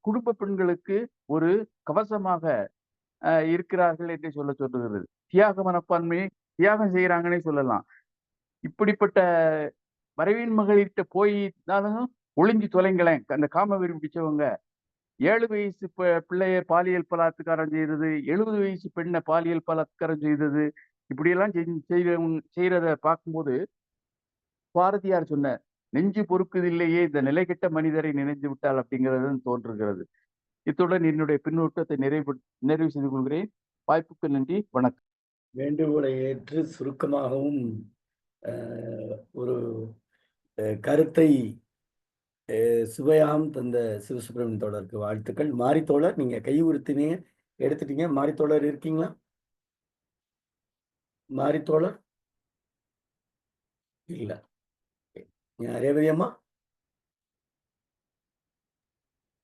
குடும்ப பெண்களுக்கு ஒரு கவசமாக இருக்கிறார்கள் என்றே சொல்ல தோன்றுகிறது. தியாக மனப்பான்மையை தியாகம் செய்யறாங்கன்னே சொல்லலாம். இப்படிப்பட்ட வரைவின் மகளிர்கிட்ட போயினாலும் ஒளிஞ்சு தொலைங்களேன். அந்த காம வெறி பிடிச்சவங்க 7 வயசு பிள்ளைய பாலியல் பலாத்காரம் செய்தது, 70 வயசு பெண்ணை பாலியல் பலாத்காரம் செய்தது, இப்படியெல்லாம் செய்யறத பார்க்கும்போது பாரதியார் சொன்ன நெஞ்சு பொறுக்குதில்லையே இந்த நிலைகெட்ட மனிதரை நினைந்து விட்டால் அப்படிங்கிறது தோன்றுகிறது. இத்துடன் என்னுடைய பின்னூட்டத்தை நிறைவு செய்து கொள்கிறேன். வாய்ப்புக்கு நன்றி, வணக்கம். வேண்டுகோளை ஏற்று சுருக்கமாகவும் ஒரு கருத்தை சுவையாகவும் தந்த சிவசுப்ரமணியன் தோழருக்கு வாழ்த்துக்கள். மாரித்தோழர், நீங்க கை உறுத்தினீங்க, எடுத்துட்டீங்க. மாரித்தோழர் இருக்கீங்களா? மாரித்தோழர் இல்ல. ரேவதி அம்மா?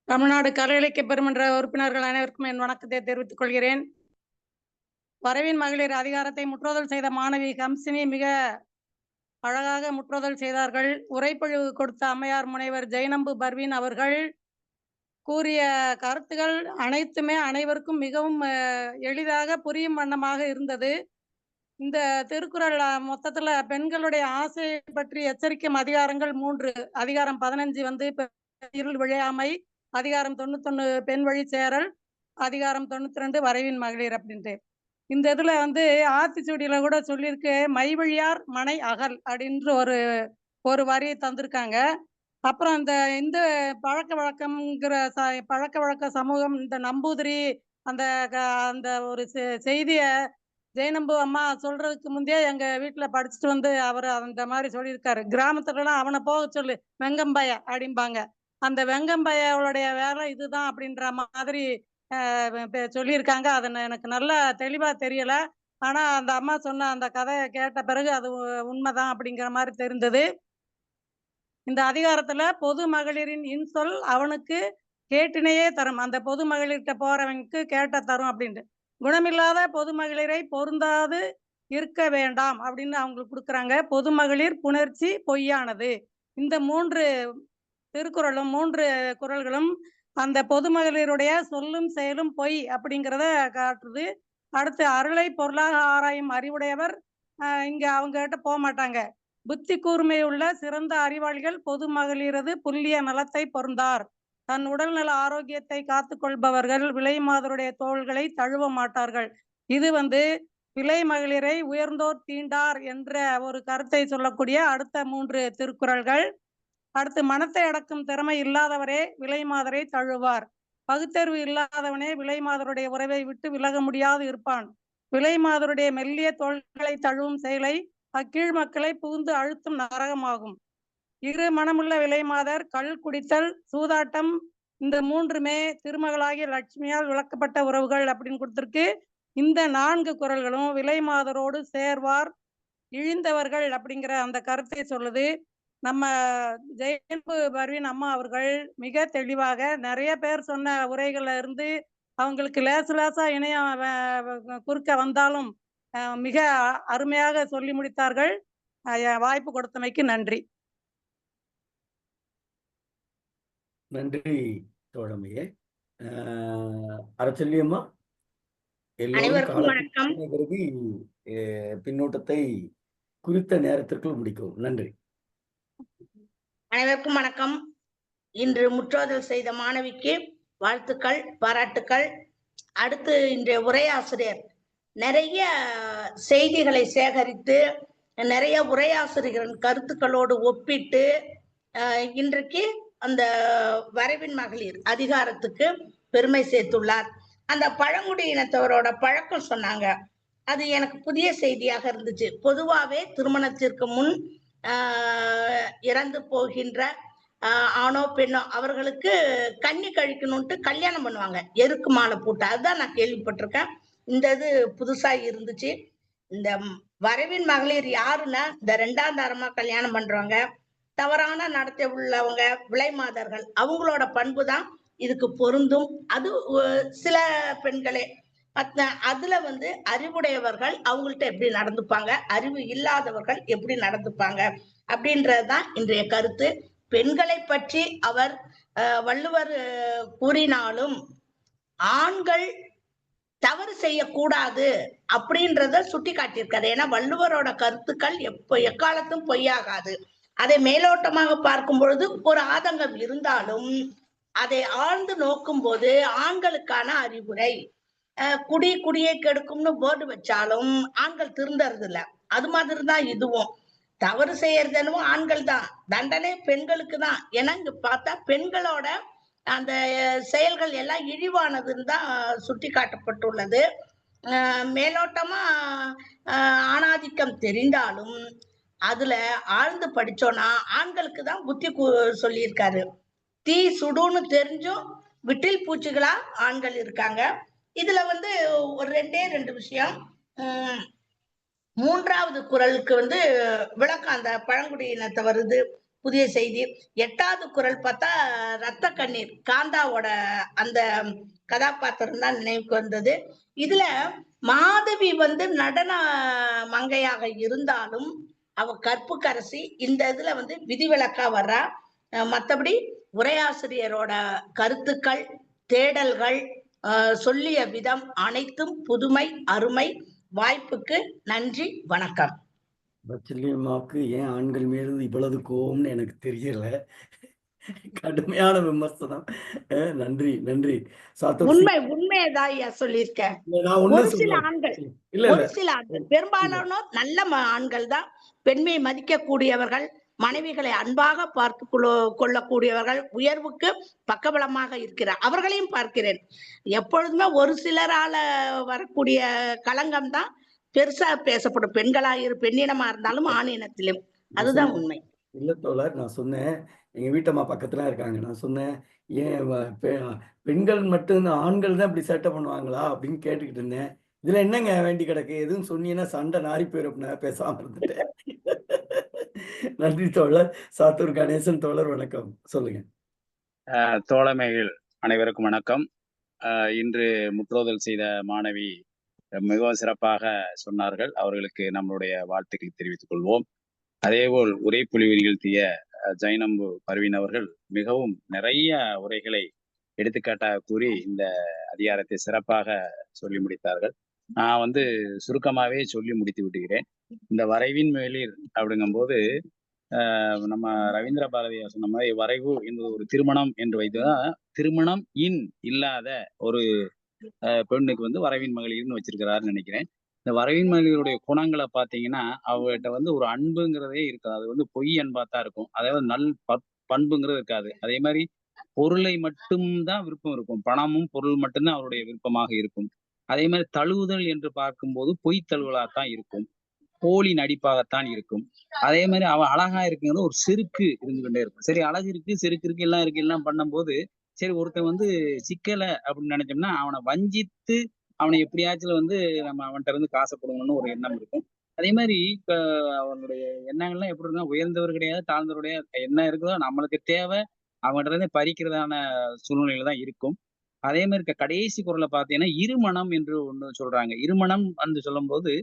தமிழ்நாடு கலை இலக்கிய பெருமன்ற உறுப்பினர்கள் அனைவருக்கும் என் வணக்கத்தை தெரிவித்துக் கொள்கிறேன். வரவின் மகளிர் அதிகாரத்தை முற்றுதல் செய்த மாணவி ஹம்சினி மிக அழகாக முற்றுதல் செய்தார்கள். உரைப்பொழிவு கொடுத்த அம்மையார் முனைவர் ஜெய்னம்பு பர்வீன் அவர்கள் கூறிய கருத்துகள் அனைத்துமே அனைவருக்கும் மிகவும் எளிதாக புரியும் வண்ணமாக இருந்தது. இந்த திருக்குறள் மொத்தத்துல பெண்களுடைய ஆசையை பற்றி எச்சரிக்கும் அதிகாரங்கள் 3. அதிகாரம் 15 வந்து இருள் விழையாமை, அதிகாரம் 91 பெண் வழி சேரல், அதிகாரம் 92 வரைவின் மகளிர் அப்படின்ட்டு. இந்த இதுல வந்து ஆத்திச்சூடியில கூட சொல்லியிருக்கு, மைவழியார் மனை அகல் அப்படின்ற ஒரு வரி தந்திருக்காங்க. அப்புறம் இந்த பழக்க வழக்க சமூகம், இந்த நம்பூதிரி அந்த ஒரு செய்திய ஜெயனம்பு அம்மா சொல்றதுக்கு முந்தைய எங்க வீட்டுல படிச்சுட்டு வந்து அவர் அந்த மாதிரி சொல்லியிருக்காரு. கிராமத்துலலாம் அவனை போக சொல்லு வெங்கம்பய அப்படிம்பாங்க. அந்த வெங்கம்பையோடைய வேலை இதுதான் அப்படின்ற மாதிரி சொல்லியிருக்காங்க. அது எனக்கு நல்லா தெளிவா தெரியல. ஆனா அந்த அம்மா சொன்ன அந்த கதையை கேட்ட பிறகு அது உண்மைதான் அப்படிங்கிற மாதிரி தெரிந்தது. இந்த அதிகாரத்துல பொது மகளிரின் இன்சொல் அவனுக்கு கேட்டினையே தரும். அந்த பொது மகளிர்கிட்ட போறவனுக்கு கேட்ட தரும் அப்படின்ட்டு. குணமில்லாத பொது மகளிரை பொருந்தாது இருக்க வேண்டாம் அப்படின்னு அவங்களுக்கு கொடுக்குறாங்க. பொது மகளிர் புணர்ச்சி பொய்யானது. இந்த 3 திருக்குறளும் 3 குறள்களும் அந்த பொது மகளிருடைய சொல்லும் செயலும் பொய் அப்படிங்கிறத காட்டுது. அடுத்து அருளை பொருளாக ஆராயும் அறிவுடையவர் இங்க அவங்க கிட்ட போக மாட்டாங்க. புத்தி கூர்மை உள்ள சிறந்த அறிவாளிகள் பொது மகளிரது புல்லிய நலத்தை பொருந்தார். தன் உடல்நல ஆரோக்கியத்தை காத்து கொள்பவர்கள் விலை மாதருடைய தோள்களை தழுவ மாட்டார்கள். இது வந்து விலை மகளிரை உயர்ந்தோர் தீண்டார் என்ற ஒரு கருத்தை சொல்லக்கூடிய அடுத்த 3 திருக்குறள்கள். அடுத்து மனத்தை அடக்கும் திறமை இல்லாதவரே விலை மாதரை தழுவார். பகுத்தறிவு இல்லாதவனே விலை மாதருடைய உறவை விட்டு விலக முடியாது இருப்பான். விலை மாதருடைய மெல்லிய தோள்களை தழுவும் செயலை அக்கீழ் மக்களை புகுந்து அழுத்தும் நரகமாகும். இரு மனமுள்ள விலை மாதர் கள் குடித்தல், சூதாட்டம், இந்த 3மே திருமகளாகிய லட்சுமியால் விளக்கப்பட்ட உறவுகள் அப்படின்னு கொடுத்திருக்கு. இந்த 4 குறள்களும் விலை மாதரோடு சேர்வார் இழிந்தவர்கள் அப்படிங்கிற அந்த கருத்தை சொல்லுது. நம்ம ஜெயன்பு பர்வீன் அம்மா அவர்கள் மிக தெளிவாக நிறைய பேர் சொன்ன உரைகள்ல இருந்து அவங்களுக்கு லேசா இணையம் குறுக்க வந்தாலும் மிக அருமையாக சொல்லி முடித்தார்கள். வாய்ப்பு கொடுத்தமைக்கு நன்றி. நன்றி தோழமையே. அரசல்லியம்மா, எல்லோரும் அனைவருக்கும் வணக்கம். பிறகு பின்னோட்டத்தை குறித்த நேரத்திற்குள் முடிக்கவும். நன்றி. அனைவருக்கும் வணக்கம். இன்று முற்றோதல் செய்த மாணவிக்கு வாழ்த்துக்கள், பாராட்டுக்கள். அடுத்து இன்றைய உரையாசிரியர் நிறைய செய்திகளை சேகரித்து நிறைய உரையாசிரியர்களின் கருத்துக்களோடு ஒப்பிட்டு இன்றைக்கு அந்த வரைவின் மகளிர் அதிகாரத்துக்கு பெருமை சேர்த்துள்ளார். அந்த பழங்குடியினத்தவரோட பழக்கம் சொன்னாங்க, அது எனக்கு புதிய செய்தியாக இருந்துச்சு. பொதுவாகவே திருமணத்திற்கு முன் இறந்து போகின்ற ஆணோ பெண்ணோ அவர்களுக்கு கன்னி கழிக்கணும்ட்டு கல்யாணம் பண்ணுவாங்க, எருக்கு மாலை போட்டு. அதுதான் நான் கேள்விப்பட்டிருக்கேன். இந்த இது புதுசா இருந்துச்சு. இந்த வரைவின் மகளிர் யாருன்னா இந்த 2ஆம் தாரமா கல்யாணம் பண்றவங்க, தவறான நடத்தை உள்ளவங்க, விலை மாதர்கள், அவங்களோட பண்பு தான் இதுக்கு பொருந்தும். அது சில பெண்களே அதுல அறிவுடையவர்கள் அவங்கள்ட்ட எப்படி நடந்துப்பாங்க, அறிவு இல்லாதவர்கள் எப்படி நடந்துப்பாங்க அப்படின்றதுதான் இன்றைய கருத்து. பெண்களை பற்றி அவர் வள்ளுவர் கூறினாலும் ஆண்கள் தவறு செய்யக்கூடாது அப்படின்றத சுட்டி காட்டியிருக்காரு. ஏன்னா வள்ளுவரோட கருத்துக்கள் எக்காலத்தும் பொய்யாகாது. அதை மேலோட்டமாக பார்க்கும் பொழுது ஒரு ஆதங்கம் இருந்தாலும் அதை ஆழ்ந்து நோக்கும் போது ஆண்களுக்கான அறிவுரை, குடியை கெடுக்கும்னு போர்டு வச்சாலும் ஆண்கள் திருந்தறது இல்ல. அது மாதிரிதான் இதுவும். தவறு செய்யறதுன்னு ஆண்கள் தான், தண்டனை பெண்களுக்கு தான். ஏன்னா இங்க பார்த்தா பெண்களோட அந்த செயல்கள் எல்லாம் இழிவானதுன்னு தான் சுட்டி காட்டப்பட்டுள்ளது. மேலோட்டமா ஆணாதிக்கம் தெரிந்தாலும் அதுல ஆழ்ந்து படிச்சோம்னா ஆண்களுக்கு தான் புத்தி சொல்லியிருக்காரு. தீ சுடுன்னு தெரிஞ்சும் விட்டில் பூச்சிகளா ஆண்கள் இருக்காங்க. இதுல ஒரு 2 விஷயம். 3வது குறளுக்கு விளக்கம் அந்த பழங்குடியினத்தை வருது, புதிய செய்தி. 8வது குறள் பார்த்தா ரத்த கண்ணீர், காந்தாவோட அந்த கதாபாத்திரம் தான் நினைவுக்கு வந்தது. இதுல மாதவி நடன மங்கையாக இருந்தாலும் அவ கற்புக்கரசி. இந்த இதுல விதிவிலக்கா வர்றா. மற்றபடி உரையாசிரியரோட கருத்துக்கள், தேடல்கள், சொல்லிய விதம் அனைத்தும் புதுமை, அருமை. வாய்ப்புக்கு நன்றி, வணக்கம். அரசல்லியம்மாவுக்கு ஏன் ஆண்கள் மீது இவ்வளவு கோபம்னு எனக்கு தெரியல. கடுமையான விமர்சனம். நன்றி நன்றி. உண்மையதான் சொல்லியிருக்கேன். ஒரு சில ஆண்கள், பெரும்பாலானோர் நல்ல ஆண்கள் தான், பெண்மையை மதிக்க கூடியவர்கள், மனைவிகளை அன்பாக பார்த்து கொள்ளக்கூடியவர்கள், உயர்வுக்கு பக்கபலமாக இருக்கிறார். அவர்களையும் பார்க்கிறேன். எப்பொழுதுமே ஒரு சிலரால வரக்கூடிய களங்கம் தான் பெருசா பேசப்படும், பெண்ணினமா இருந்தாலும் ஆணினத்திலும். அதுதான் உண்மை. இல்ல தோழர், நான் சொன்னேன் எங்க வீட்டம்மா பக்கத்துல இருக்காங்க. நான் சொன்னேன், ஏன் பெண்கள் மட்டும் ஆண்கள் தான் இப்படி சேட்டை பண்ணுவாங்களா அப்படின்னு கேட்டுக்கிட்டு இருந்தேன். இதுல என்னங்க வேண்டி கிடக்கு, எதுவும் சொன்னீங்கன்னா சண்டை நாரி போயிரும், பேசாம இருந்துட்டேன். நன்றி தோழர். சாத்தூர் கணேசன் தோழர், வணக்கம். சொல்லுங்க. தோழமைகள் அனைவருக்கும் வணக்கம். இன்று முற்றோதல் செய்த மாணவி மிகவும் சிறப்பாக சொன்னார்கள். அவர்களுக்கு நம்மளுடைய வாழ்த்துக்களை தெரிவித்துக் கொள்வோம். அதேபோல் உரைப்பொழிவு நிகழ்த்திய ஜெயன்பு பர்வீன் அவர்கள் மிகவும் நிறைய உரைகளை எடுத்துக்காட்டாக கூறி இந்த அதிகாரத்தை சிறப்பாக சொல்லி முடித்தார்கள். நான் சுருக்கமாவே சொல்லி முடித்து விடுகிறேன். இந்த வரைவின் மகளிர் அப்படிங்கும்போது நம்ம ரவீந்திர பாரதியார் சொன்ன மாதிரி வரைவு என்பது ஒரு திருமணம் என்று வைத்துதான், திருமணம் இல்லாத ஒரு பெண்ணுக்கு வரைவின் மகளிர்னு வச்சிருக்கிறாருன்னு நினைக்கிறேன். இந்த வரைவின் மகளிருடைய குணங்களை பார்த்தீங்கன்னா அவங்ககிட்ட ஒரு அன்புங்கிறதே இருக்காது. அது பொய் அன்பாத்தான் இருக்கும். அதாவது பண்புங்கிறது இருக்காது. அதே மாதிரி பொருளை மட்டும்தான் விருப்பம் இருக்கும். பணமும் பொருள் மட்டும்தான் அவருடைய விருப்பமாக இருக்கும். அதே மாதிரி தழுவுதல் என்று பார்க்கும்போது பொய் தழுவலாத்தான் இருக்கும், போலி நடிப்பாகத்தான் இருக்கும். அதே மாதிரி அவ அழகா இருக்குங்கிறது ஒரு செருக்கு இருந்து கொண்டே இருக்கும். சரி, அழகு இருக்கு, செருக்கு இருக்கு, எல்லாம் இருக்கு, எல்லாம் பண்ணும்போது சரி ஒருத்தன் வந்து சிக்கல அப்படின்னு நினைச்சோம்னா அவனை வஞ்சித்து அவனை எப்படியாச்சும் வந்து நம்ம அவன்கிட்ட இருந்து காசை கொடுங்கணும்னு ஒரு எண்ணம் இருக்கும். அதே மாதிரி இப்ப அவனுடைய எண்ணங்கள்லாம் எப்படி இருக்குன்னா உயர்ந்தவர் கிடையாது, தாழ்ந்தவர் கிடையாது. என்ன இருக்குதோ நம்மளுக்கு தேவை அவன்கிட்ட இருந்து பறிக்கிறதான சூழ்நிலையில தான் இருக்கும். அதே மாதிரி கடைசி குறளை பார்த்தீங்கன்னா இருமனம் என்று ஒண்ணு சொல்றாங்க. இருமனம் என்று சொல்லும்போது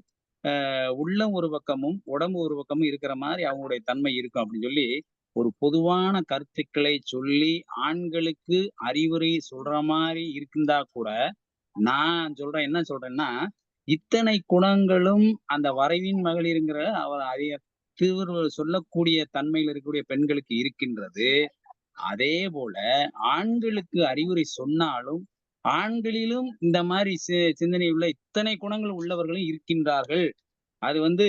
உள்ளம் ஒரு பக்கமும் உடம்பு ஒரு பக்கமும் இருக்கிற மாதிரி அவங்களுடைய தன்மை இருக்கும் அப்படின்னு சொல்லி ஒரு பொதுவான கருத்துக்களை சொல்லி ஆண்களுக்கு அறிவுரை சொல்ற மாதிரி இருந்தா கூட நான் சொல்றேன் என்ன சொல்றேன்னா இத்தனை குணங்களும் அந்த வரைவின் மகளிருங்கிற அவர் அறிய சொல்லக்கூடிய தன்மையில் இருக்கக்கூடிய பெண்களுக்கு இருக்கின்றது. அதே போல ஆண்களுக்கு அறிவுரை சொன்னாலும் ஆண்களிலும் இந்த மாதிரி சிந்தனை உள்ள இத்தனை குணங்கள் உள்ளவர்களும் இருக்கின்றார்கள். அது வந்து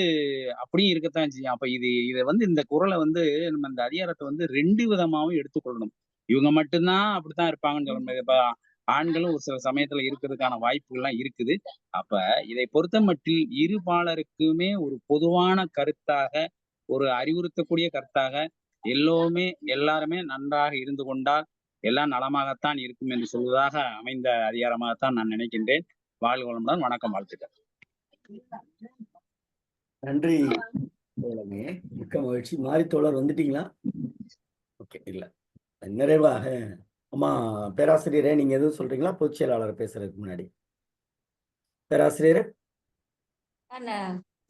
அப்படியும் இருக்கத்தான் செய்யும். அப்ப இதை வந்து இந்த குறளை வந்து நம்ம இந்த அதிகாரத்தை வந்து 2 விதமாவும் எடுத்துக்கொள்ளணும். இவங்க மட்டும்தான் அப்படித்தான் இருப்பாங்கன்னு சொல்ல முடியாது. இப்ப ஆண்களும் ஒரு சில சமயத்துல இருக்கிறதுக்கான வாய்ப்புகள்லாம் இருக்குது. அப்ப இதை பொறுத்த மட்டில் இருபாலருக்குமே ஒரு பொதுவான கருத்தாக ஒரு அறிவுறுத்தக்கூடிய கருத்தாக எல்லாருமே நன்றாக இருந்து கொண்டால் எல்லாம் நலமாகத்தான் இருக்கும் என்று சொல்வதாக அமைந்த அதிகாரமாகத்தான் நான் நினைக்கின்றேன். வாழ்க வளமுடன். வணக்கம், வாழ்த்துக்கள். நன்றி தோழமே, மிக்க மகிழ்ச்சி. மாறி தோழர் வந்துட்டீங்களா? ஓகே, இல்ல நிறைவாக அம்மா பேராசிரியரே நீங்க எதுவும் சொல்றீங்களா? பொதுச் செயலாளர் பேசுறதுக்கு முன்னாடி பேராசிரியரே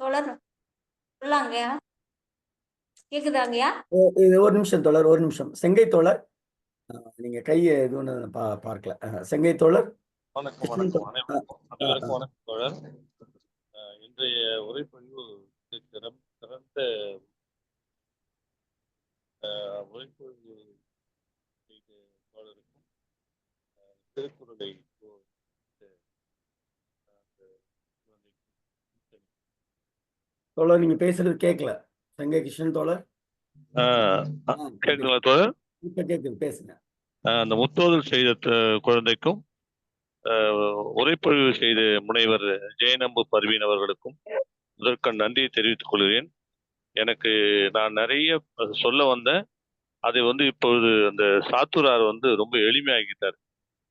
தோழர் சொல்லாங்கய்யா, கேக்குதாங்கய்யா? ஒரு நிமிஷம் தோழர், ஒரு நிமிஷம். செங்கை தோழர் நீங்க கையை எதுவும் பார்க்கல. செங்கை தோழர். வணக்கம். அனைவருக்கும் வணக்கம் தோழர். இன்றைய உரைப்பொழிவு சிறந்த உரைப்பொழிவு செய்த தோழருக்கும் திருக்குறளை தோழர் நீங்க பேசுறது கேட்கல. செங்கை கிருஷ்ணன் தோழர் கேட்குங்களா தோழர்? இப்ப கேட்குது, பேசுங்க. அந்த முத்தோதல் செய்த குழந்தைக்கும் உரைப்பொழிவு செய்த முனைவர் ஜெயநம்பு பர்வீன் அவர்களுக்கும் இதற்கு நன்றியை தெரிவித்துக் கொள்கிறேன். எனக்கு நான் நிறைய சொல்ல வந்தேன். அதை வந்து இப்பொழுது அந்த சாத்தூரார் வந்து ரொம்ப எளிமையாகிட்டார்.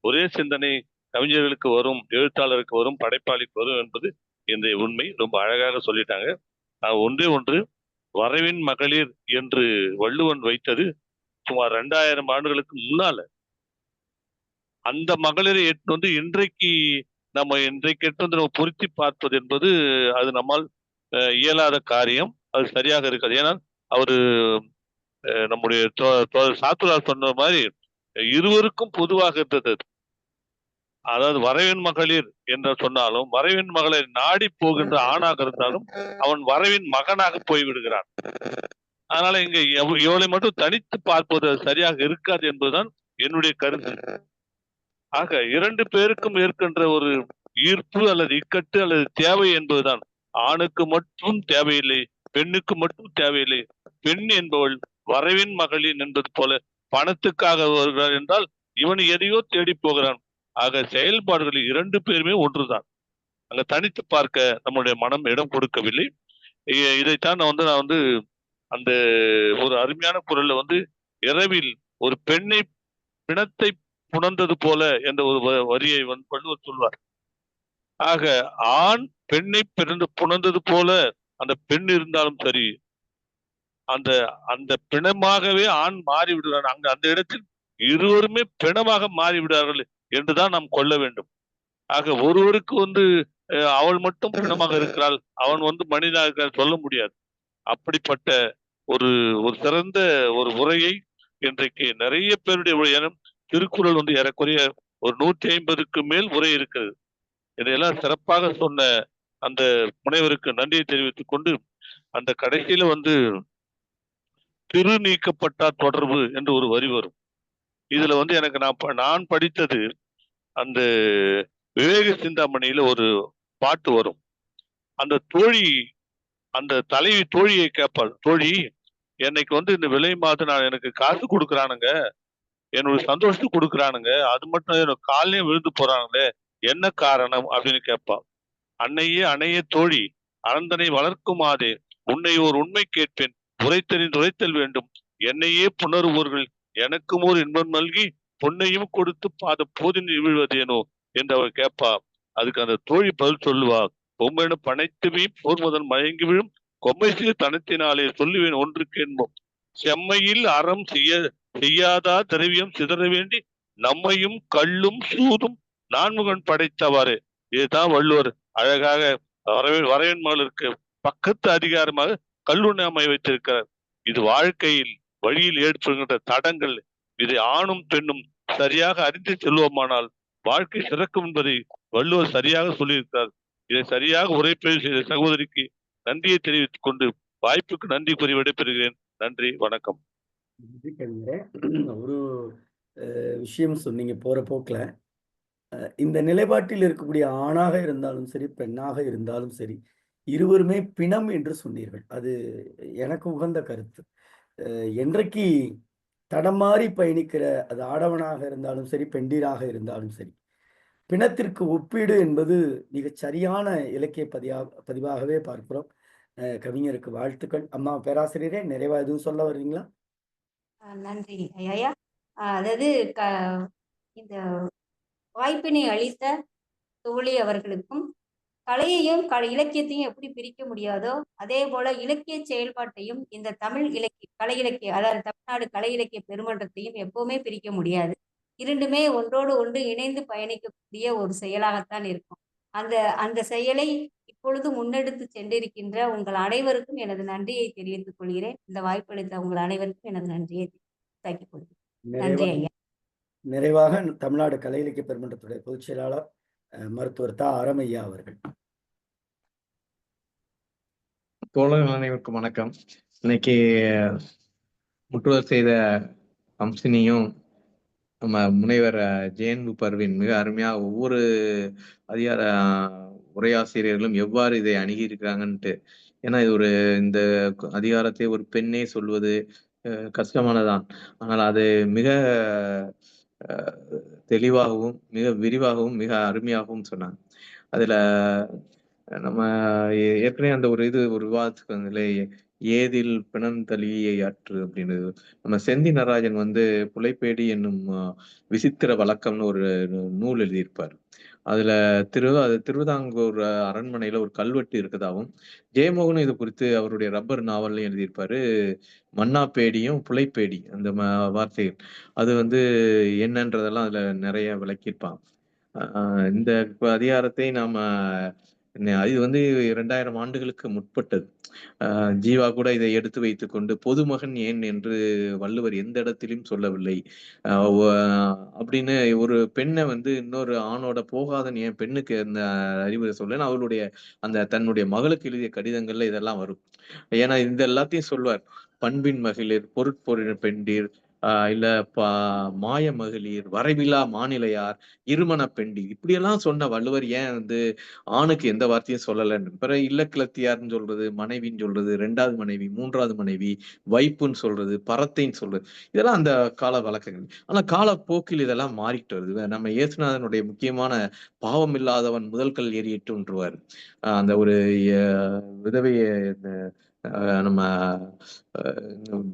ஒரே சிந்தனை கவிஞர்களுக்கு வரும், எழுத்தாளருக்கு வரும், படைப்பாளிக்கு வரும் என்பது இந்த உண்மை. ரொம்ப அழகாக சொல்லிட்டாங்க. ஒன்றே ஒன்று, வரைவின் மகளிர் என்று வள்ளுவன் வைத்தது சுமார் 2000 ஆண்டுகளுக்கு முன்னால. அந்த மகளிரை எட்டு வந்து இன்றைக்கு எடுத்து வந்து நம்ம பொருத்தி பார்ப்பது என்பது அது நம்மால் இயலாத காரியம். அது சரியாக இருக்காது. ஏன்னா அவரு நம்முடைய சாத்துரார் சொன்ன மாதிரி இருவருக்கும் பொதுவாக இருந்தது. அதாவது வரைவின் மகளிர் என்று சொன்னாலும் வரைவின் மகளை நாடி போகின்ற ஆணாக இருந்தாலும் அவன் வரைவின் மகனாக போய்விடுகிறான். அதனால இங்க இவளை மட்டும் தனித்து பார்ப்பது சரியாக இருக்காது என்பதுதான் என்னுடைய கருத்து. ஆக 2 பேருக்கும் இருக்கின்ற ஒரு ஈர்ப்பு அல்லது இக்கட்டு அல்லது தேவை என்பதுதான். ஆணுக்கு மட்டும் தேவையில்லை, பெண்ணுக்கு மட்டும் தேவையில்லை. பெண் என்பவள் வரைவின் மகளின் என்பது போல பணத்துக்காக வருகிறார் என்றால் இவன் எதையோ தேடி போகிறான். ஆக செயல்பாடுகளில் 2 பேருமே ஒன்றுதான். அங்க தனித்து பார்க்க நம்முடைய மனம் இடம் கொடுக்கவில்லை. இதைத்தான் நான் வந்து அந்த ஒரு அருமையான குரல்ல வந்து இரவில் ஒரு பெண்ணை பிணத்தை புணர்ந்தது போல என்ற ஒரு வரியை வந்து வள்ளுவர் சொல்வார். ஆக ஆண் பெண்ணை புணர்ந்தது போல அந்த பெண் இருந்தாலும் சரி, அந்த பிணமாகவே ஆண் மாறி விடுகிறான். அந்த இடத்தில் இருவருமே பிணமாக மாறிவிடார்கள் என்றுதான் நாம் கொள்ள வேண்டும். ஆக ஒருவருக்கு வந்து அவள் மட்டும் பிணமாக இருக்கிறாள், அவன் வந்து மனிதனாக சொல்ல முடியாது. அப்படிப்பட்ட ஒரு சிறந்த ஒரு உரையை இன்றைக்கு நிறைய பேருடைய திருக்குறள் வந்து ஏறக்குறைய ஒரு 150க்கு மேல் உரை இருக்கிறது. இதையெல்லாம் சிறப்பாக சொன்ன அந்த முனைவருக்கு நன்றியை தெரிவித்துக் கொண்டு அந்த கடைசியில வந்து திரு நீக்கப்பட்டார் தொடர்பு என்று ஒரு வரி வரும். இதுல வந்து எனக்கு நான் படித்தது அந்த விவேக சிந்தாமணியில ஒரு பாட்டு வரும். அந்த தோழி அந்த தலைவி தோழியை கேட்பாள், தோழி என்னைக்கு வந்து இந்த விலை மாத நான் எனக்கு காசு கொடுக்குறானுங்க, என்னோட சந்தோஷத்துக்கு கொடுக்குறானுங்க, அது மட்டும் எனக்கு காலையும் விழுந்து போறானுங்களே, என்ன காரணம் அப்படின்னு கேட்பான். அன்னையே தோழி அறந்தனை வளர்க்குமாதே உன்னை ஒரு உண்மை கேட்பேன், உரைத்தறிந்து உரைத்தல் வேண்டும், என்னையே புணருவோர்கள் எனக்கும் ஒரு இன்பம் நல்கி பொன்னையும் கொடுத்து பாத போதின் வீழ்வதேனோ என்று அவர் கேட்பா. அதுக்கு அந்த தோழி பதில் சொல்லுவா, பொம்மையின பனைத்துவி போர் முதல் மயங்கி விழும் கொம்மை சீர் தனத்தினாலே சொல்லுவேன் ஒன்றுக்கு என்போம். செம்மையில் அறம் செய்யாதா திரவியம் சிதற வேண்டி நம்மையும் கள்ளும் சூதும் நான்முகன் படைத்தவாறு. இதுதான் வள்ளுவர் அழகாக வரையன் மகளுக்கு பக்கத்து அதிகாரமாக கல்லுண்ணாமை வைத்திருக்கிறார். இது வாழ்க்கையில் வழியில் ஏற்படுகின்ற தடங்கள். இதை ஆணும் பெண்ணும் சரியாக அறிந்து செல்வோமானால் வாழ்க்கை சிறக்கும் என்பதை வள்ளுவர் சரியாக சொல்லியிருக்கிறார். இதை சரியாக உரைப்பதிவு செய்த சகோதரிக்கு நன்றியை தெரிவித்துக் கொண்டு வாய்ப்புக்கு நன்றி கூறி விடைபெறுகிறேன். நன்றி, வணக்கம். நன்றி கவிஞரே. ஒரு விஷயம் சொன்னீங்க போற போக்குல. இந்த நிலைப்பாட்டில் இருக்கக்கூடிய ஆணாக இருந்தாலும் சரி, பெண்ணாக இருந்தாலும் சரி, இருவருமே பிணம் என்று சொன்னீர்கள். அது எனக்கு உகந்த கருத்து. என்றைக்கு தடமாறி பயணிக்கிற அது ஆடவனாக இருந்தாலும் சரி, பெண்டீராக இருந்தாலும் சரி, பிணத்திற்கு ஒப்பீடு என்பது மிகச் சரியான இலக்கிய பதிவாகவே பார்க்கிறோம். கவிஞருக்கு வாழ்த்துக்கள். அம்மா பேராசிரியரே, நிறைவா எதுவும் சொல்ல வர்றீங்களா? நன்றி ஐயா. அதாவது இந்த வாய்ப்பினை அளித்த தோழி அவர்களுக்கும், கலையையும் இலக்கியத்தையும் எப்படி பிரிக்க முடியாதோ அதே போல இலக்கிய செயல்பாட்டையும் இந்த தமிழ் கலை இலக்கிய அதாவது தமிழ்நாடு கலை இலக்கிய பெருமன்றத்தையும் எப்பவுமே பிரிக்க முடியாது. இரண்டுமே ஒன்றோடு ஒன்று இணைந்து பயணிக்கக்கூடிய ஒரு செயலாகத்தான் இருக்கும். அந்த செயலை இப்பொழுது முன்னெடுத்து சென்றிருக்கின்ற உங்கள் அனைவருக்கும் எனது நன்றியை தெரிவித்துக் கொள்கிறேன். இந்த வாய்ப்பளித்த உங்கள் அனைவருக்கும் எனது நன்றியை தெரிவித்துக் கொள்கிறேன். நன்றி ஐயா. நிறைவாக தமிழ்நாடு கலை இலக்கிய பெருமன்றத்துடைய பொதுச் செயலாளர் மருத்துவர் தா அரமையா அவர்கள். தோழர்கள் அனைவருக்கும் வணக்கம். இன்னைக்கு முற்றுதல் செய்த அம்சினியும் நம்ம முனைவர் ஜேஎன்பு பர்வீன் மிக அருமையா ஒவ்வொரு அதிகார உரையாசிரியர்களும் எவ்வாறு இதை அணுகி இருக்கிறாங்கன்ட்டு. ஏன்னா இது இந்த அதிகாரத்தை ஒரு பெண்ணே சொல்வது கஷ்டமானதான். ஆனால் அது மிக தெளிவாகவும் மிக விரிவாகவும் மிக அருமையாகவும் சொன்னாங்க. அதுல நம்ம ஏற்கனவே அந்த ஒரு விவாதத்துக்கு வந்து ஏதில் பிணந்தளியை அற்று அப்படின்னு நம்ம செந்தி நடராஜன் புலைப்பேடி என்னும் விசித்திர வழக்கம்னு ஒரு நூல் எழுதியிருப்பார். அதுல திருவிதாங்கூர் அரண்மனையில ஒரு கல்வெட்டு இருக்கதாகவும், ஜெயமோகனும் இது குறித்து அவருடைய ரப்பர் நாவல்லையும் எழுதியிருப்பாரு. மன்னாப்பேடியும் புலைப்பேடி அந்த வார்த்தைகள் அது என்னன்றதெல்லாம் அதுல நிறைய விளக்கியிருப்பான். இந்த அதிகாரத்தை நாம இது 2000 ஆண்டுகளுக்கு முற்பட்டது. ஜீவா கூட இதை எடுத்து வைத்துக் கொண்டு பொதுமகன் ஏன் என்று வள்ளுவர் எந்த இடத்திலும் சொல்லவில்லை அப்படின்னு ஒரு பெண்ணை இன்னொரு ஆணோட போகாதன்னு ஏன் பெண்ணுக்கு அந்த அறிவுரை சொல்லன்னு அவளுடைய தன்னுடைய மகளுக்கு எழுதிய கடிதங்கள்ல இதெல்லாம் வரும். ஏன்னா இந்த எல்லாத்தையும் சொல்வார். பண்பின் மகளிர், பொருட்பொருள் பெண்டீர், இல்ல மாய மகளிர், வரைவிலா மாநிலையார், இருமண பெண்டீர், இப்படியெல்லாம் சொன்ன வள்ளுவர் ஏன் ஆணுக்கு எந்த வார்த்தையும் சொல்லலன்னு. பிறகு இல்லக்கிழத்தியார்னு சொல்றது, மனைவின்னு சொல்றது, 2வது மனைவி, 3வது மனைவி, வைப்புன்னு சொல்றது, பரத்தைன்னு சொல்றது, இதெல்லாம் அந்த கால வழக்கங்கள். ஆனா காலப்போக்கில் இதெல்லாம் மாறிட்டு வருது. நம்ம இயேசுநாதனுடைய முக்கியமான பாவம் இல்லாதவன் முதல் கல் ஏறிட்டுருவார். அந்த ஒரு விதவைய நம்ம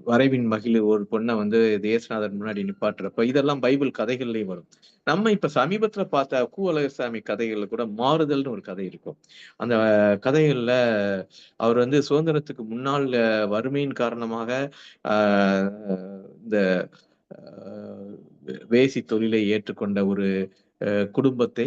வரைவின் மகளிர் ஒரு பொண்ணை தேசநாதன் முன்னாடி நிப்பாட்டுறப்ப இதெல்லாம் பைபிள் கதைகள்லயும் வரும். நம்ம இப்ப சமீபத்துல பார்த்த கு. அழகர்சாமி கதைகள்ல கூட மாறுதல்னு ஒரு கதை இருக்கும். அந்த கதைகள்ல அவர் சுதந்திரத்துக்கு முன்னால் வறுமையின் காரணமாக இந்த வேசி தொழிலை ஏற்றுக்கொண்ட ஒரு குடும்பத்தை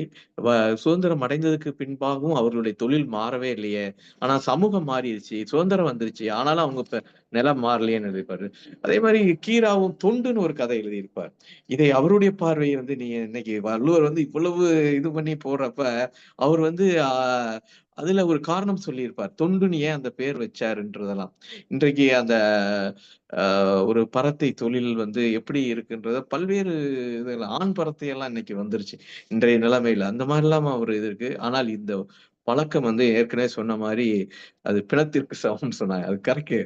சுதந்திரம் அடைந்ததுக்கு பின்பாகவும் அவர்களுடைய தொழில் மாறவே இல்லையே, ஆனா சமூகம் மாறிடுச்சு, சுதந்திரம் வந்துருச்சு, ஆனாலும் அவங்க நிலம் மாறலையேன்னு எழுதியிருப்பாரு. அதே மாதிரி கீராவும் தொண்டுன்னு ஒரு கதை எழுதியிருப்பார். இதை அவருடைய பார்வை நீ இன்னைக்கு வள்ளுவர் இவ்வளவு இது பண்ணி போடுறப்ப அவர் அதுல ஒரு காரணம் சொல்லியிருப்பார். தொண்டுன்னு ஏன் அந்த பேர் வச்சாருன்றதெல்லாம். இன்றைக்கு அந்த ஒரு பரத்தை தொழில் எப்படி இருக்குன்றத பல்வேறு ஆண் பரத்தை எல்லாம் இன்னைக்கு வந்துருச்சு இன்றைய நிலைமையில. அந்த மாதிரி எல்லாம் ஒரு இது இருக்கு. ஆனால் இந்த பழக்கம் ஏற்கனவே சொன்ன மாதிரி அது பிணத்திற்கு சமம்னு சொன்னாங்க. அது கரெக்ட்.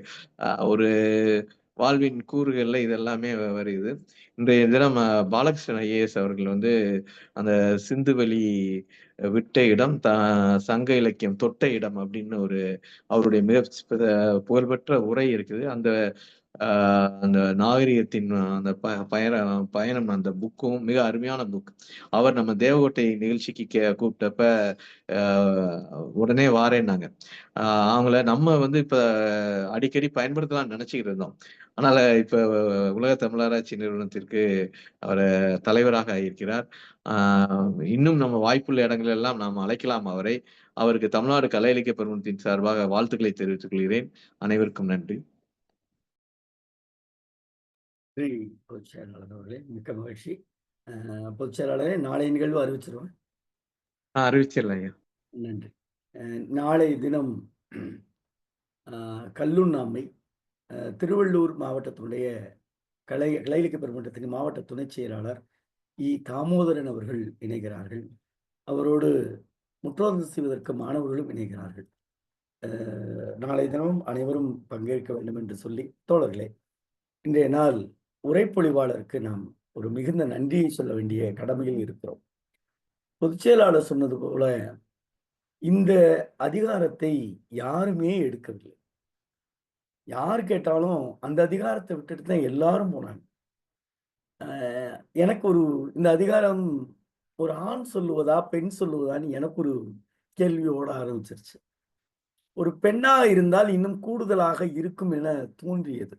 ஒரு வாழ்வின் கூறுகள்ல இதெல்லாமே வருது. இன்றைய தினம் பாலகிருஷ்ணன் ஐஏஎஸ் அவர்கள் அந்த சிந்துவெளி விட்ட இடம் சங்க இலக்கியம் தொட்ட இடம் அப்படின்னு அவருடைய மிக புகழ்பெற்ற உரை இருக்குது. அந்த அந்த நாகரிகத்தின் அந்த பயணம் அந்த புக்கும் மிக அருமையான புக். அவர் நம்ம தேவகோட்டை நிகழ்ச்சிக்கு கூப்பிட்டப்ப உடனே வாரேன்னாங்க. அவங்கள நம்ம இப்ப அடிக்கடி பயன்படுத்தலாம்னு நினைச்சுக்கிட்டு இருந்தோம். அதனால இப்ப உலக தமிழராட்சி நிறுவனத்திற்கு அவர் தலைவராக இருக்கிறார். இன்னும் நம்ம வாய்ப்புள்ள இடங்கள் எல்லாம் நாம் அழைக்கலாம் அவரை. அவருக்கு தமிழ்நாடு கலை இலக்கிய பெருமன்றத்தின் சார்பாக வாழ்த்துக்களை தெரிவித்துக் கொள்கிறேன். அனைவருக்கும் நன்றி. பொதுச் செயலாளர் அவர்களே, மிக்க மகிழ்ச்சி. பொதுச் செயலாளரே, நாளைய நிகழ்வு அறிவிச்சிருவேன். அறிவிச்சிடலாம் ஐயா. நன்றி. நாளை தினம் கல்லுண்ணாமை திருவள்ளூர் மாவட்டத்தினுடைய கலை இலக்கிய பெருமன்றத்தின் மாவட்ட துணை செயலாளர் தாமோதரன் அவர்கள் இணைகிறார்கள். அவரோடு முற்றோதல் செய்வதற்கு மாணவர்களும் இணைகிறார்கள். நாளை தினமும் அனைவரும் பங்கேற்க வேண்டும் என்று சொல்லி, தோழர்களே, இன்றைய நாள் உரைப்பொழிவாளருக்கு நாம் ஒரு மிகுந்த நன்றியை சொல்ல வேண்டிய கடமையில் இருக்கிறோம். பொதுச் செயலாளர் சொன்னது போல இந்த அதிகாரத்தை யாருமே எடுக்கவில்லை. யார் கேட்டாலும் அந்த அதிகாரத்தை விட்டுட்டு தான் எல்லாரும் போனாங்க. எனக்கு இந்த அதிகாரம் ஒரு ஆண் சொல்லுவதா பெண் சொல்லுவதான்னு எனக்கு ஒரு கேள்வியோட ஆரம்பிச்சிருச்சு. ஒரு பெண்ணாக இருந்தால் இன்னும் கூடுதலாக இருக்கும் என தோன்றியது.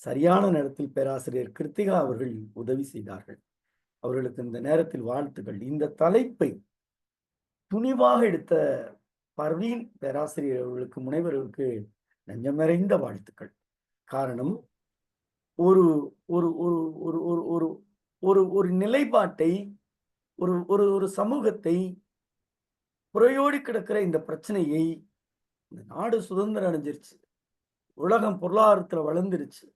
சரியான நேரத்தில் பேராசிரியர் கிருத்திகா அவர்கள் உதவி செய்தார்கள். அவர்களுக்கு இந்த நேரத்தில் வாழ்த்துக்கள். இந்த தலைப்பை துணிவாக எடுத்த பர்வீன் பேராசிரியர் அவர்களுக்கு, முனைவர்களுக்கு நெஞ்சமறைந்த வாழ்த்துக்கள். காரணம், ஒரு ஒரு ஒரு ஒரு ஒரு ஒரு ஒரு நிலைப்பாட்டை, ஒரு ஒரு ஒரு சமூகத்தை, புறையோடி கிடக்கிற இந்த பிரச்சனையை, இந்த நாடு சுதந்திரம் அடைஞ்சிருச்சு, உலகம் பொருளாதாரத்துல வளர்ந்துருச்சு,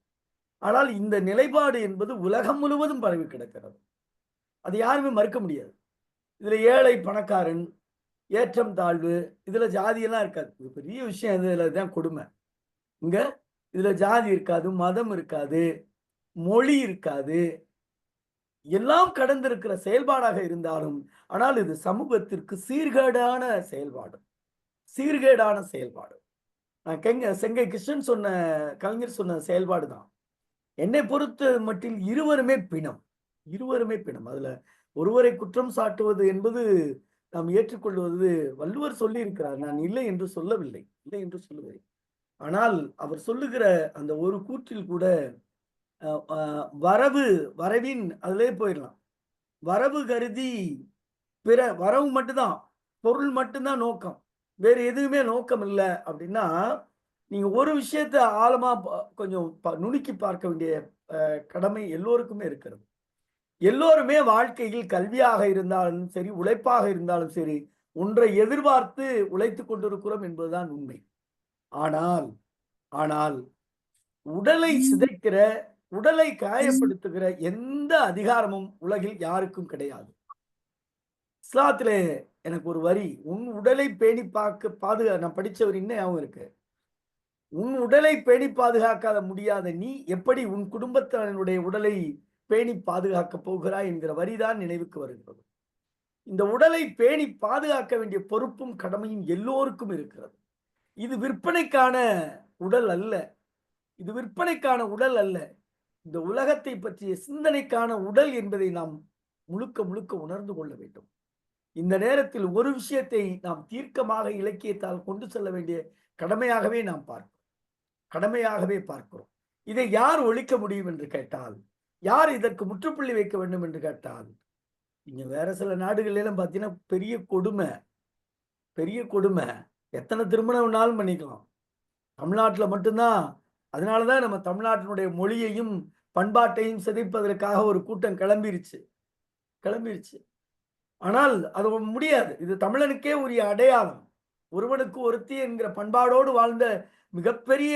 ஆனால் இந்த நிலைப்பாடு என்பது உலகம் முழுவதும் பரவி கிடக்கிறது. அது யாருமே மறுக்க முடியாது. இதுல ஏழை பணக்காரன், ஏற்றம் தாழ்வு, இதுல ஜாதியெல்லாம் இருக்காது. இது பெரிய விஷயம். இதுல தான் கொடுமை. இங்க இதுல ஜாதி இருக்காது, மதம் இருக்காது, மொழி இருக்காது, எல்லாம் கடந்திருக்கிற செயல்பாடாக இருந்தாலும், ஆனால் இது சமூகத்திற்கு சீர்கேடான செயல்பாடு. செங்கை கிருஷ்ணன் சொன்ன, கலைஞர் சொன்ன செயல்பாடு தான். என்னை பொறுத்த மட்டில் இருவருமே பிணம். அதுல ஒருவரை குற்றம் சாட்டுவது என்பது நாம் ஏற்றுக்கொள்வது, வள்ளுவர் சொல்லி இருக்கிறார். நான் இல்லை என்று சொல்லவில்லை. ஆனால் அவர் சொல்லுகிற அந்த ஒரு கூற்றில் கூட வரவின் அதிலே போயிடலாம். வரவு கருதி வரவு மட்டும்தான், பொருள் மட்டும்தான் நோக்கம், வேறு எதுவுமே நோக்கம் இல்லை அப்படின்னா, நீங்க ஒரு விஷயத்தை ஆழமா கொஞ்சம் நுணுக்கி பார்க்க வேண்டிய கடமை எல்லோருக்குமே இருக்கிறது. எல்லோருமே வாழ்க்கையில் கல்வியாக இருந்தாலும் சரி, உழைப்பாக இருந்தாலும் சரி, ஒன்றை எதிர்பார்த்து உழைத்து கொண்டிருக்கிறோம் என்பதுதான் உண்மை. ஆனால் உடலை சிதைக்கிற, உடலை காயப்படுத்துகிற எந்த அதிகாரமும் உலகில் யாருக்கும் கிடையாது. இஸ்லாத்திலே எனக்கு ஒரு வரி, உன் உடலை பேணி நான் படிச்சவர் இன்னும் ஞாபகம் இருக்கு. உன் உடலை பேணி பாதுகாக்காத முடியாத நீ எப்படி உன் குடும்பத்தினருடைய உடலை பேணி பாதுகாக்க போகிறாய் என்கிற வரிதான் நினைவுக்கு வருகிறது. இந்த உடலை பேணி பாதுகாக்க வேண்டிய பொறுப்பும் கடமையும் எல்லோருக்கும் இருக்கிறது. இது விற்பனைக்கான உடல் அல்ல. இந்த உலகத்தை பற்றிய சிந்தனைக்கான உடல் என்பதை நாம் முழுக்க முழுக்க உணர்ந்து கொள்ள வேண்டும். இந்த நேரத்தில் ஒரு விஷயத்தை நாம் தீர்க்கமாக இலக்கியத்தால் கொண்டு செல்ல வேண்டிய கடமையாகவே பார்க்கிறோம். இதை யார் ஒழிக்க முடியும் என்று கேட்டால், யார் இதற்கு முற்றுப்புள்ளி வைக்க வேண்டும் என்று கேட்டால், நீங்க வேற சில நாடுகளிலும் பார்த்தீங்கன்னா பெரிய கொடுமை, எத்தனை திருமணம் வேணாலும் பண்ணிக்கலாம். தமிழ்நாட்டில் மட்டும்தான். அதனாலதான் நம்ம தமிழ்நாட்டினுடைய மொழியையும் பண்பாட்டையும் சிதைப்பதற்காக ஒரு கூட்டம் கிளம்பிருச்சு. ஆனால் அது முடியாது. இது தமிழனுக்கே உரிய அடையாளம். ஒருவனுக்கு ஒருத்தி என்கிற பண்பாடோடு வாழ்ந்த மிகப்பெரிய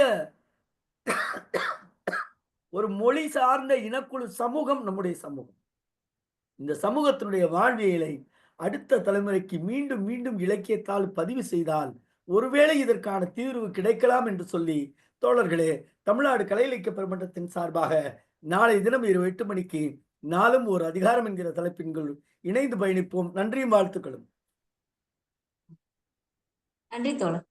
ஒரு மொழி சார்ந்த இனக்குழு சமூகம் நம்முடைய சமூகம். இந்த சமூகத்தினுடைய வாழ்வியலை அடுத்த தலைமுறைக்கு மீண்டும் மீண்டும் இலக்கியத்தால் பதிவு செய்தால் ஒருவேளை இதற்கான தீர்வு கிடைக்கலாம் என்று சொல்லி, தோழர்களே, தமிழ்நாடு கலை இலக்கிய பெருமன்றத்தின் சார்பாக நாளை தினம் இரவு 8 மணிக்கு நாளும் ஒரு அதிகாரம் என்கிற தலைப்பின் இணைந்து பயணிப்போம். நன்றியும் வாழ்த்துக்களும். நன்றி தோழர்.